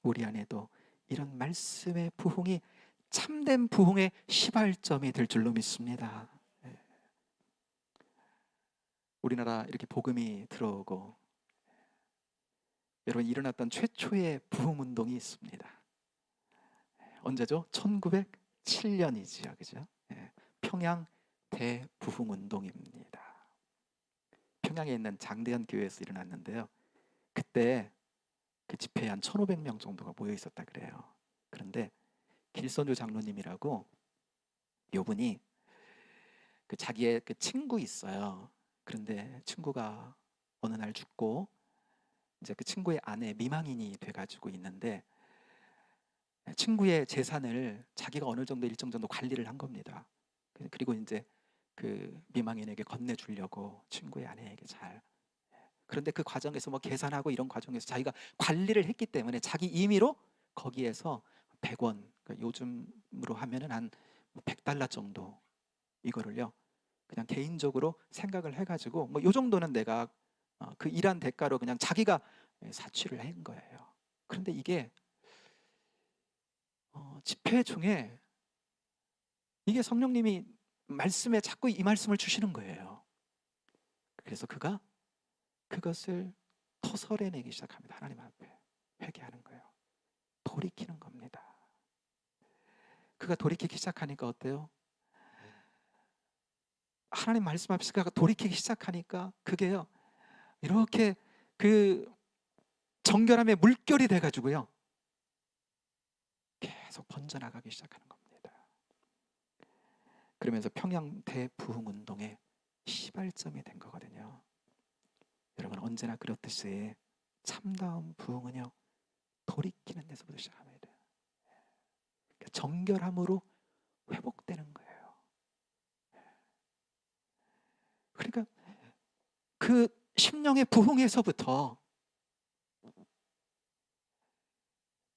우리 안에도 이런 말씀의 부흥이 참된 부흥의 시발점이 될 줄로 믿습니다. 우리나라 이렇게 복음이 들어오고 여러분, 일어났던 최초의 부흥 운동이 있습니다. 언제죠? 1907년이지요, 그죠? 평양 대부흥 운동입니다. 평양에 있는 장대현 교회에서 일어났는데요, 그때 그 집회에 한 1,500명 정도가 모여 있었다 그래요. 그런데 길선주 장로님이라고 요분이 그 자기의 그 친구 있어요. 그런데 친구가 어느 날 죽고 이제 그 친구의 아내 미망인이 돼가지고 있는데, 친구의 재산을 자기가 어느 정도 일정 정도 관리를 한 겁니다. 그리고 이제 그 미망인에게 건네주려고 친구의 아내에게 잘. 그런데 그 과정에서 뭐 계산하고 이런 과정에서 자기가 관리를 했기 때문에 자기 임의로 거기에서 100원, 그러니까 요즘으로 하면은 한 $100 정도 이거를요 그냥 개인적으로 생각을 해가지고 뭐 요 정도는 내가 그 일한 대가로 그냥 자기가 사취를 한 거예요. 그런데 이게 집회 중에 이게 성령님이 말씀에 자꾸 이 말씀을 주시는 거예요. 그래서 그가 그것을 토설해내기 시작합니다. 하나님 앞에 회개하는 거예요. 돌이키는 겁니다. 그가 돌이키기 시작하니까 어때요? 하나님 말씀 앞에서 그가 돌이키기 시작하니까 그게요 이렇게 그 정결함의 물결이 돼가지고요 계속 번져나가기 시작하는 겁니다. 그러면서 평양 대부흥운동의 시발점이 된 거거든요. 여러분 언제나 그렇듯이 참다운 부흥은요 돌이키는 데서부터 시작합니다. 그러니까 정결함으로 회복되는 거예요. 그러니까 그 심령의 부흥에서부터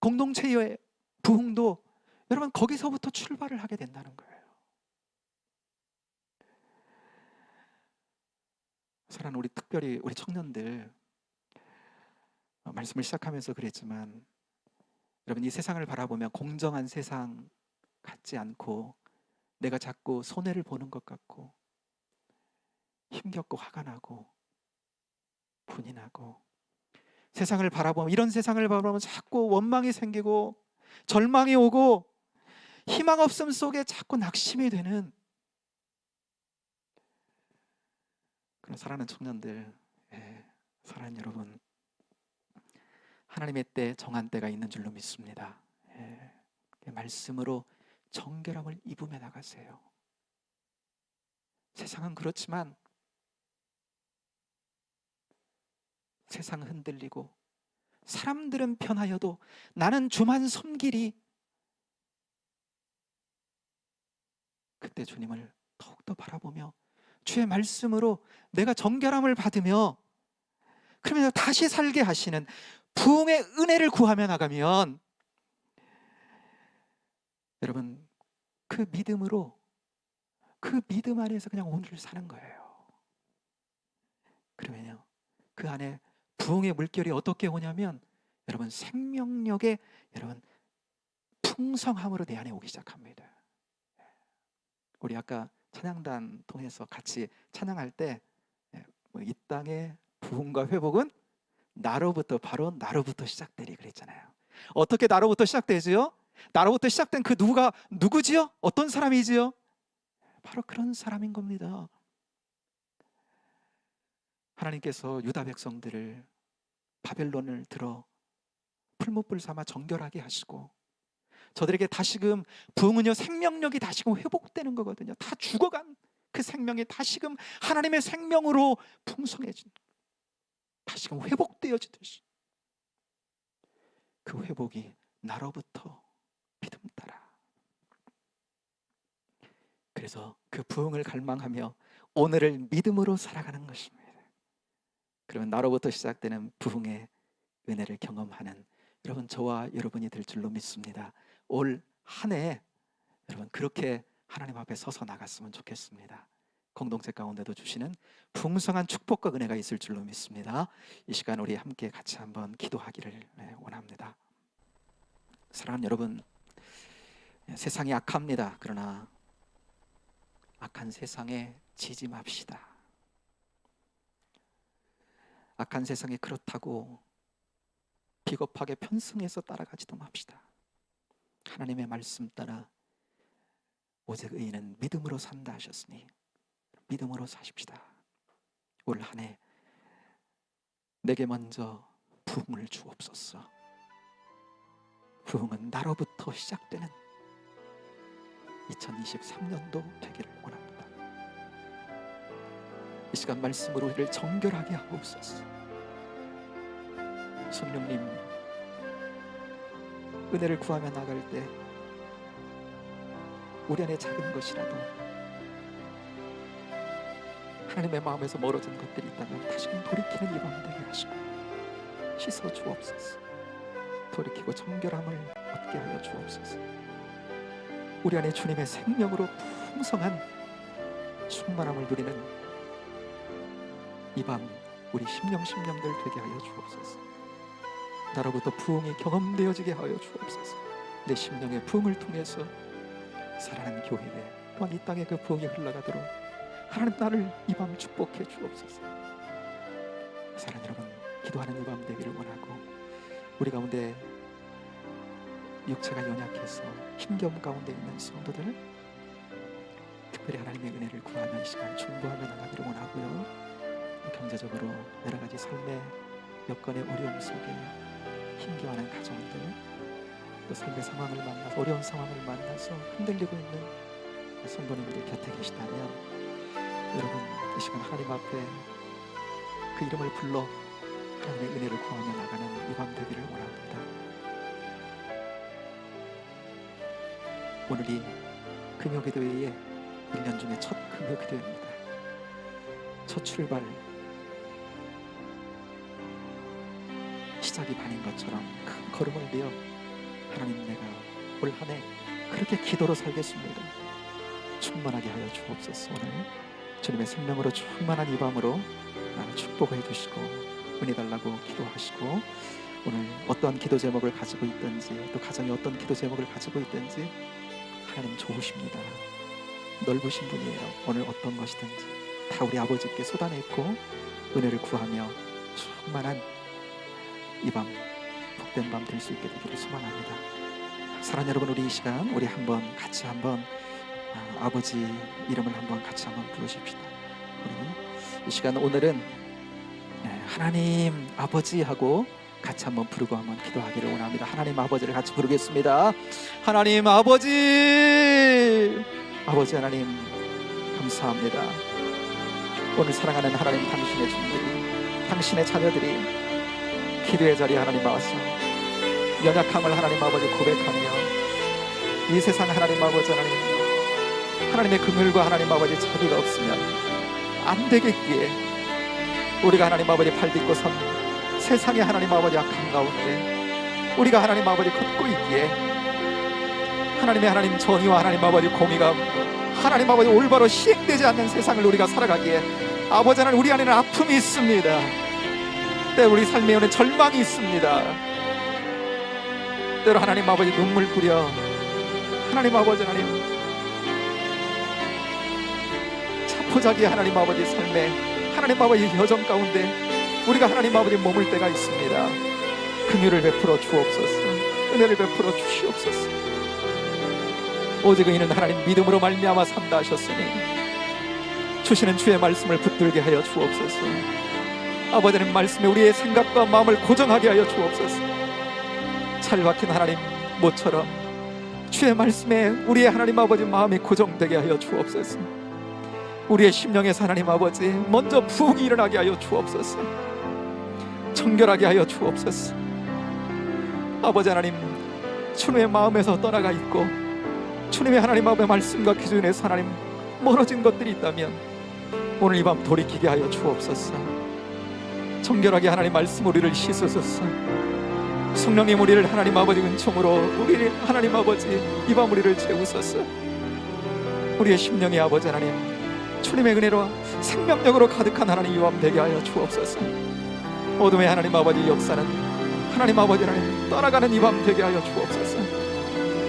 공동체의 부흥도 여러분 거기서부터 출발을 하게 된다는 거예요. 사랑하는 우리 특별히 우리 청년들 말씀을 시작하면서 그랬지만 여러분 이 세상을 바라보면 공정한 세상 같지 않고 내가 자꾸 손해를 보는 것 같고 힘겹고 화가 나고 분이 나고 세상을 바라보면 이런 세상을 바라보면 자꾸 원망이 생기고 절망이 오고 희망 없음 속에 자꾸 낙심이 되는 그런 사랑하는 청년들, 사랑하는 여러분, 하나님의 때 정한 때가 있는 줄로 믿습니다. 말씀으로 정결함을 입으며 나가세요. 세상은 그렇지만 세상은 흔들리고 사람들은 편하여도 나는 주만 섬기리. 그때 주님을 더욱더 바라보며 주의 말씀으로 내가 정결함을 받으며 그러면서 다시 살게 하시는 부흥의 은혜를 구하며 나가면 여러분 그 믿음으로 그 믿음 안에서 그냥 오늘을 사는 거예요. 그러면요 그 안에 부흥의 물결이 어떻게 오냐면 여러분 생명력의 여러분 풍성함으로 내 안에 오기 시작합니다. 우리 아까 찬양단 통해서 같이 찬양할 때 이 땅의 부흥과 회복은 나로부터 바로 나로부터 시작되리 그랬잖아요. 어떻게 나로부터 시작되지요? 나로부터 시작된 그 누가 누구지요? 어떤 사람이지요? 바로 그런 사람인 겁니다. 하나님께서 유다 백성들을 바벨론을 들어 풀무불 삼아 정결하게 하시고 저들에게 다시금 부흥은요 생명력이 다시금 회복되는 거거든요. 다 죽어간 그 생명이 다시금 하나님의 생명으로 풍성해진 다시금 회복되어지듯이 그 회복이 나로부터 믿음 따라. 그래서 그 부흥을 갈망하며 오늘을 믿음으로 살아가는 것입니다. 그러면 나로부터 시작되는 부흥의 은혜를 경험하는 여러분 저와 여러분이 될 줄로 믿습니다. 올 한 해 여러분 그렇게 하나님 앞에 서서 나갔으면 좋겠습니다. 공동체 가운데도 주시는 풍성한 축복과 은혜가 있을 줄로 믿습니다. 이 시간 우리 함께 같이 한번 기도하기를 원합니다. 사랑하는 여러분, 세상이 악합니다. 그러나 악한 세상에 지지 맙시다. 악한 세상이 그렇다고 비겁하게 편승해서 따라가지도 맙시다. 하나님의 말씀 따라 오직 의인은 믿음으로 산다 하셨으니 믿음으로 사십시다. 올 한 해 내게 먼저 부흥을 주옵소서. 부흥은 나로부터 시작되는 2023년도 되기를 원합니다. 이 시간 말씀으로 우리를 정결하게 하옵소서. 성령님 은혜를 구하며 나갈 때 우리 안에 작은 것이라도 하나님의 마음에서 멀어진 것들이 있다면 다시금 돌이키는 이 밤 되게 하시고 씻어 주옵소서. 돌이키고 정결함을 얻게 하여 주옵소서. 우리 안에 주님의 생명으로 풍성한 충만함을 누리는 이 밤 우리 심령들 되게 하여 주옵소서. 나로부터 부흥이 경험되어지게 하여 주옵소서. 내 심령의 부흥을 통해서 살아가는 교회에 또한 이 땅에 그 부흥이 흘러가도록 하나님 나를 이 밤 축복해 주옵소서. 사랑하는 여러분, 기도하는 이 밤 되기를 원하고, 우리 가운데 육체가 연약해서 힘겨움 가운데 있는 성도들 특별히 하나님의 은혜를 구하며 이 시간 중보하며 나가기를 원하고요. 경제적으로 여러 가지 삶의 여건의 어려움 속에 힘겨워하는 가정들, 또 삶의 상황을 만나서 어려운 상황을 만나서 흔들리고 있는 성도님들이 곁에 계시다면 여러분 이 시간 하나님 앞에 그 이름을 불러 하나님의 은혜를 구하며 나가는 이 밤 되기를 원합니다. 오늘이 금요기도회의 1년 중에 첫 금요기도회입니다. 첫 출발, 시작이 반인 것처럼 큰 걸음을 내어 하나님, 내가 올 한 해 그렇게 기도로 살겠습니다. 충만하게 하여 주옵소서. 오늘 주님의 생명으로 충만한 이 밤으로 나를 축복해 주시고 은혜 달라고 기도하시고, 오늘 어떠한 기도 제목을 가지고 있든지 또 가정이 어떤 기도 제목을 가지고 있든지 하나님 좋으십니다. 넓으신 분이에요. 오늘 어떤 것이든지 다 우리 아버지께 쏟아냈고 은혜를 구하며 충만한 이 밤, 복된 밤 될 수 있게 되기를 소망합니다. 사랑하는 여러분, 우리 이 시간 우리 한번 같이 한번 아버지 이름을 한번 같이 한번 부르십시다. 우리 이 시간 오늘은 하나님 아버지 하고 같이 한번 부르고 한번 기도하기를 원합니다. 하나님 아버지를 같이 부르겠습니다. 하나님 아버지, 아버지 하나님 감사합니다. 오늘 사랑하는 하나님, 당신의 종들이, 당신의 자녀들이 기도의 자리에 하나님 와서 연약함을 하나님 아버지 고백하며 이 세상 하나님 아버지 하나님의 긍휼과 하나님 아버지 자비가 없으면 안 되겠기에 우리가 하나님 아버지 발 딛고 선 세상의 하나님 아버지 악한 가운데 우리가 하나님 아버지 걷고 있기에 하나님의 하나님 정의와 하나님 아버지 공의가 하나님 아버지 올바로 시행되지 않는 세상을 우리가 살아가기에 아버지 하나님, 우리 안에는 아픔이 있습니다. 때로 우리 삶에 오는 절망이 있습니다. 때로 하나님 아버지 눈물 뿌려 하나님 아버지 하나님 자포자기 하나님 아버지 삶에 하나님 아버지 여정 가운데 우리가 하나님 아버지 머물 때가 있습니다. 긍휼을 베풀어 주옵소서. 은혜를 베풀어 주시옵소서. 오직 이는 하나님 믿음으로 말미암아 산다 하셨으니 주시는 주의 말씀을 붙들게 하여 주옵소서. 아버지 하나님 말씀에 우리의 생각과 마음을 고정하게 하여 주옵소서. 잘 박힌 하나님 모처럼 주의 말씀에 우리의 하나님 아버지 마음이 고정되게 하여 주옵소서. 우리의 심령에서 하나님 아버지 먼저 부흥이 일어나게 하여 주옵소서. 정결하게 하여 주옵소서. 아버지 하나님, 주님의 마음에서 떠나가 있고 주님의 하나님 아버지의 말씀과 기준에서 하나님 멀어진 것들이 있다면 오늘 이 밤 돌이키게 하여 주옵소서. 정결하게 하나님 말씀 우리를 씻으소서. 성령님 우리를 하나님 아버지 은총으로 우리 하나님 아버지 이 밤 우리를 채우소서. 우리의 심령이 아버지 하나님 주님의 은혜로 생명력으로 가득한 하나님 이 밤 되게 하여 주옵소서. 어둠의 하나님 아버지 역사는 하나님 아버지 하나님 떠나가는 이 밤 되게 하여 주옵소서.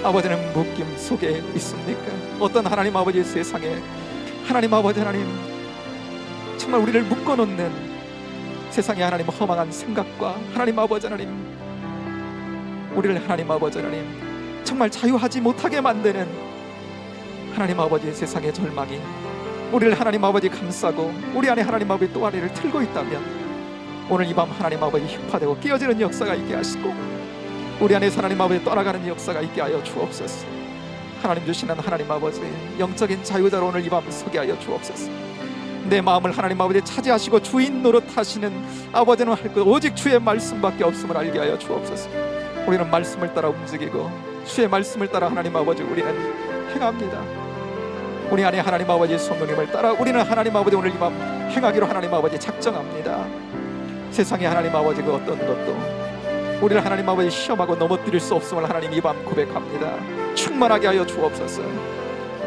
아버지는 묶임 속에 있습니까? 어떤 하나님 아버지 세상에 하나님 아버지 하나님 정말 우리를 묶어놓는 세상의 하나님 허망한 생각과 하나님 아버지 하나님 우리를 하나님 아버지 하나님 정말 자유하지 못하게 만드는 하나님 아버지 세상의 절망이 우리를 하나님 아버지 감싸고 우리 안에 하나님 아버지 또 아래를 틀고 있다면 오늘 이 밤 하나님 아버지 흉파되고 깨어지는 역사가 있게 하시고 우리 안에 하나님 아버지 떠나가는 역사가 있게 하여 주옵소서. 하나님 주시는 하나님 아버지 영적인 자유자로 오늘 이 밤 서게 하여 주옵소서. 내 마음을 하나님 아버지 차지하시고 주인 노릇하시는 아버지는 할 것 오직 주의 말씀밖에 없음을 알게 하여 주옵소서. 우리는 말씀을 따라 움직이고 주의 말씀을 따라 하나님 아버지 우리는 행합니다. 우리 안에 하나님 아버지 성령님을 따라 우리는 하나님 아버지 오늘 이 밤 행하기로 하나님 아버지 작정합니다. 세상에 하나님 아버지 그 어떤 것도 우리를 하나님 아버지 시험하고 넘어뜨릴 수 없음을 하나님 이 밤 고백합니다. 충만하게 하여 주옵소서.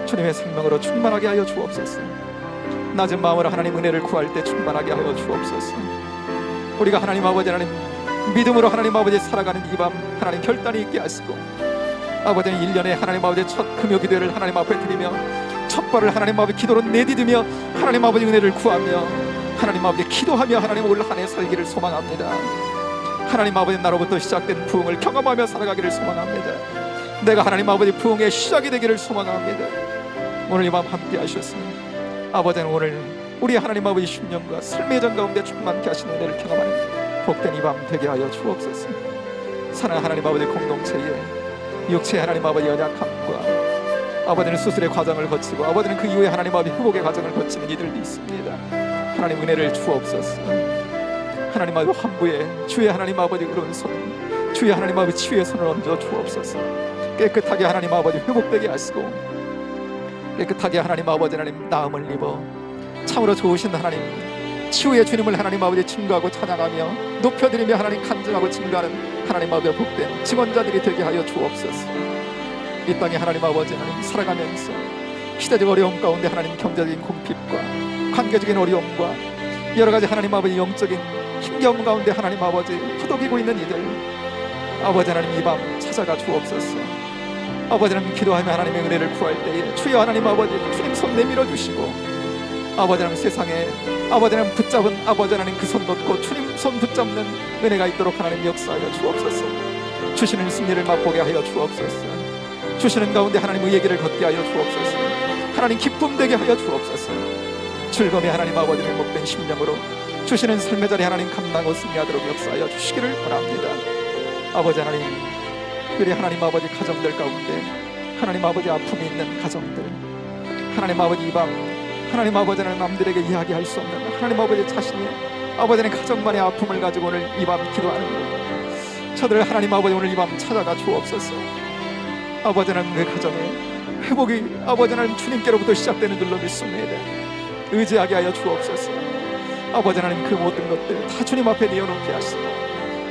주님의 생명으로 충만하게 하여 주옵소서. 낮은 마음으로 하나님 은혜를 구할 때 충만하게 하여 주옵소서. 우리가 하나님 아버지 하나님 믿음으로 하나님 아버지 살아가는 이 밤 하나님 결단이 있게 하시고, 아버지 1년에 하나님 아버지 첫 금요 기도를 하나님 앞에 드리며 첫 발을 하나님 아버지 기도로 내디디며 하나님 아버지 은혜를 구하며 하나님 아버지 기도하며 하나님 올 한 해 살기를 소망합니다. 하나님 아버지 나로부터 시작된 부흥을 경험하며 살아가기를 소망합니다. 내가 하나님 아버지 부흥의 시작이 되기를 소망합니다. 오늘 이 밤 함께 하셨습니다. 아버지는 오늘 우리 하나님 아버지 10년과 삶의 전 가운데 충만케 하시는 은혜를 경험하는 복된 이 밤 되게 하여 주옵소서. 사랑하는 하나님 아버지 공동체에 육체의 하나님 아버지 연약함과 아버지는 수술의 과정을 거치고 아버지는 그 이후에 하나님 아버지 회복의 과정을 거치는 이들도 있습니다. 하나님 은혜를 주옵소서. 하나님 아버지 환부에 주의 하나님 아버지 오른손, 주의 하나님 아버지 치유의 손을 얹어 주옵소서. 깨끗하게 하나님 아버지 회복되게 하시고 깨끗하게 하나님 아버지 하나님 나음을 입어 참으로 좋으신 하나님 치유의 주님을 하나님 아버지 증거하고 찬양하며 높여드리며 하나님 간증하고 증거하는 하나님 아버지 복된 증언자들이 되게 하여 주옵소서. 이 땅에 하나님 아버지 하나님 살아가면서 시대적 어려움 가운데 하나님 경제적인 궁핍과 관계적인 어려움과 여러 가지 하나님 아버지 영적인 힘겨움 가운데 하나님 아버지 허덕이고 있는 이들 아버지 하나님 이 밤 찾아가 주옵소서. 아버지 하나님 기도하며 하나님의 은혜를 구할 때에 주여 하나님 아버지 주님 손 내밀어 주시고 아버지 하나님 세상에 아버지 하나님 붙잡은 아버지 하나님 그 손 놓고 주님 손 붙잡는 은혜가 있도록 하나님 역사하여 주옵소서. 주시는 승리를 맛보게 하여 주옵소서. 주시는 가운데 하나님 의의 길을 걷게 하여 주옵소서. 하나님 기쁨 되게 하여 주옵소서. 즐거움의 하나님 아버지를 목된 심령으로 주시는 삶의 자리 하나님 감당하고 승리하도록 역사하여 주시기를 원합니다. 아버지 하나님 우리 하나님 아버지 가정들 가운데 하나님 아버지 아픔이 있는 가정들 하나님 아버지 이 밤 하나님 아버지는 남들에게 이야기할 수 없는 하나님 아버지 자신이 아버지는 가정만의 아픔을 가지고 오늘 이 밤 기도하는 것 저들 하나님 아버지 오늘 이 밤 찾아가 주옵소서. 아버지는 그 가정에 회복이 아버지는 주님께로부터 시작되는 줄로 믿습니다. 의지하게 하여 주옵소서. 아버지 하나님 그 모든 것들 다 주님 앞에 내어놓게 하시고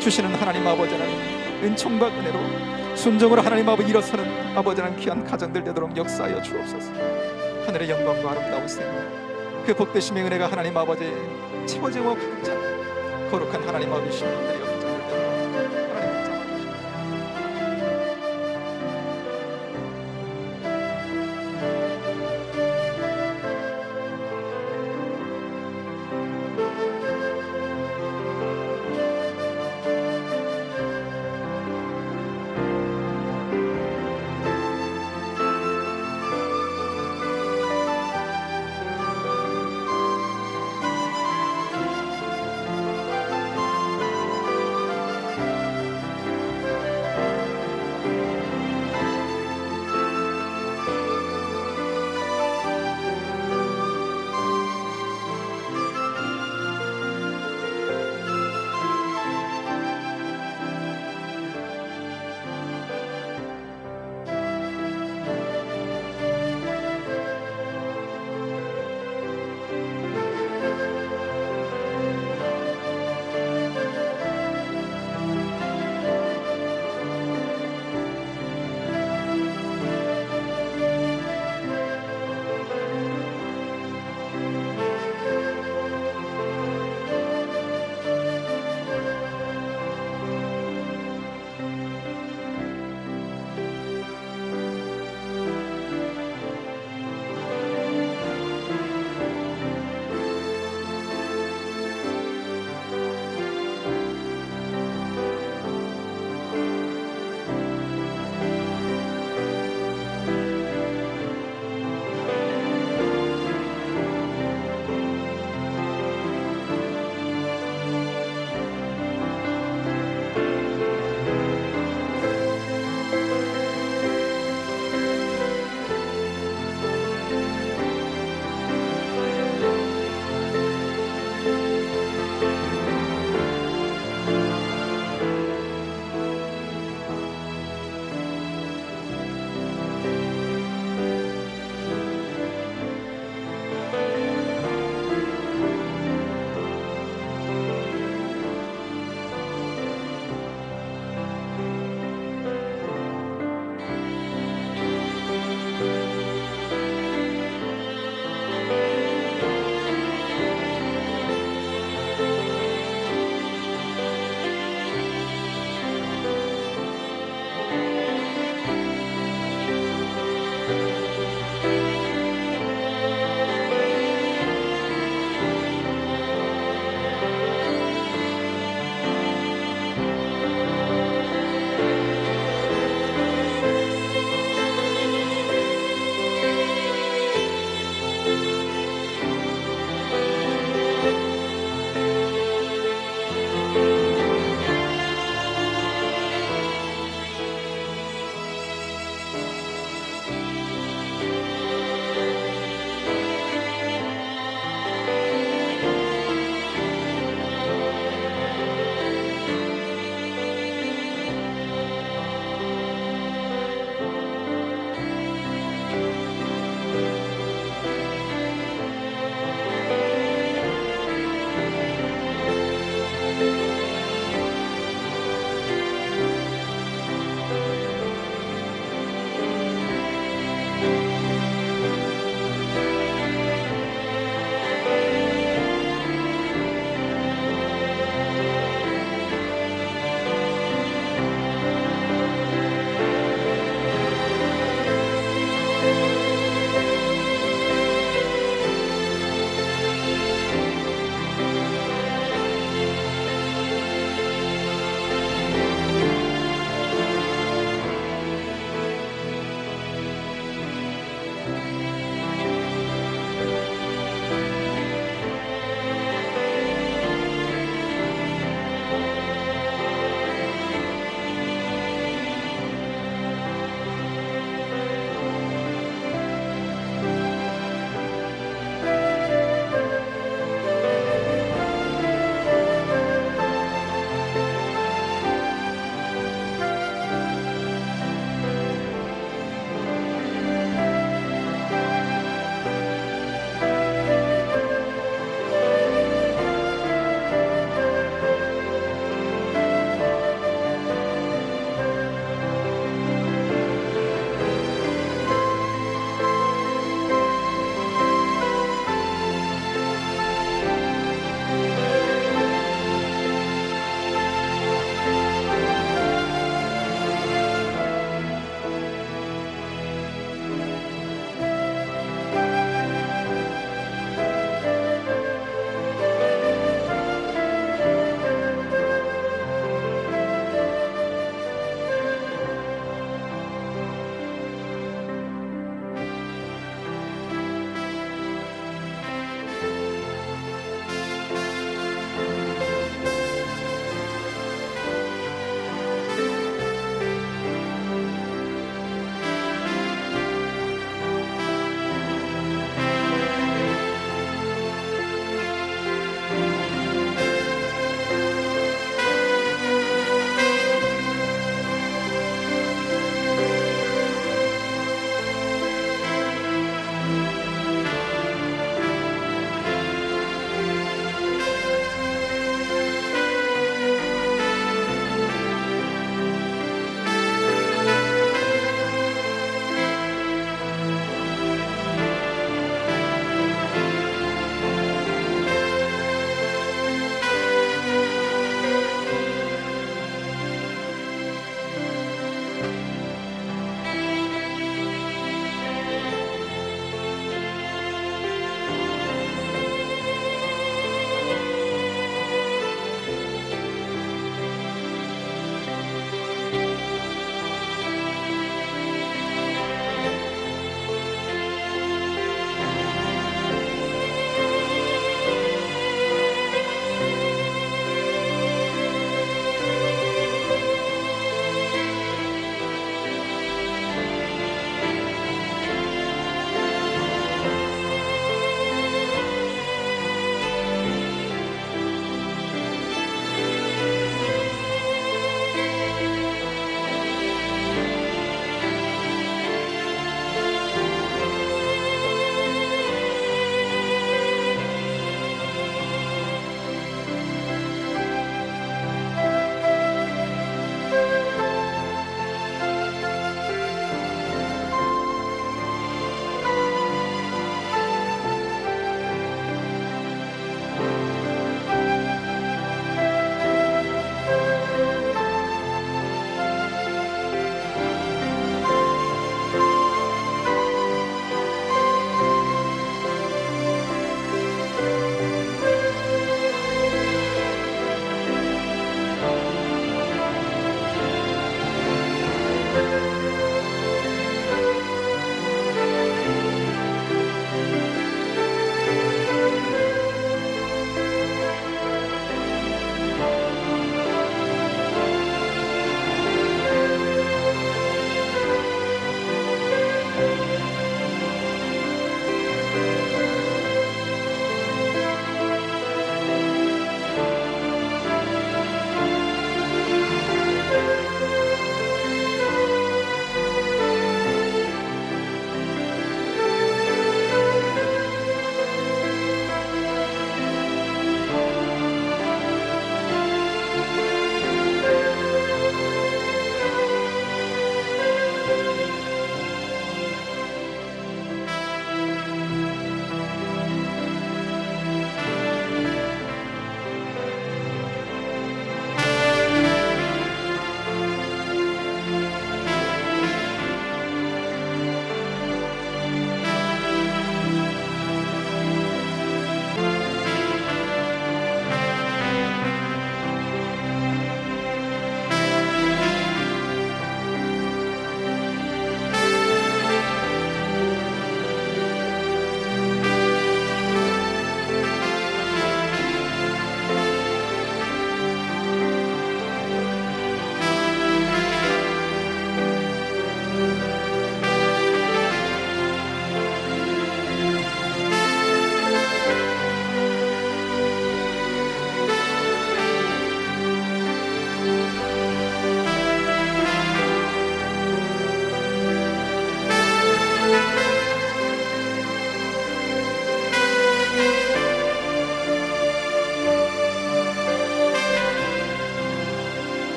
주시는 하나님 아버지 하나님 은총과 은혜로 순종으로 하나님 아버지 일어서는 아버지 하나님 귀한 가정들 되도록 역사하여 주옵소서. 하늘의 영광과 아름다우신 그 복되심의 은혜가 하나님 아버지 채워지고 가득 찬 거룩한 하나님 아버지 신들이여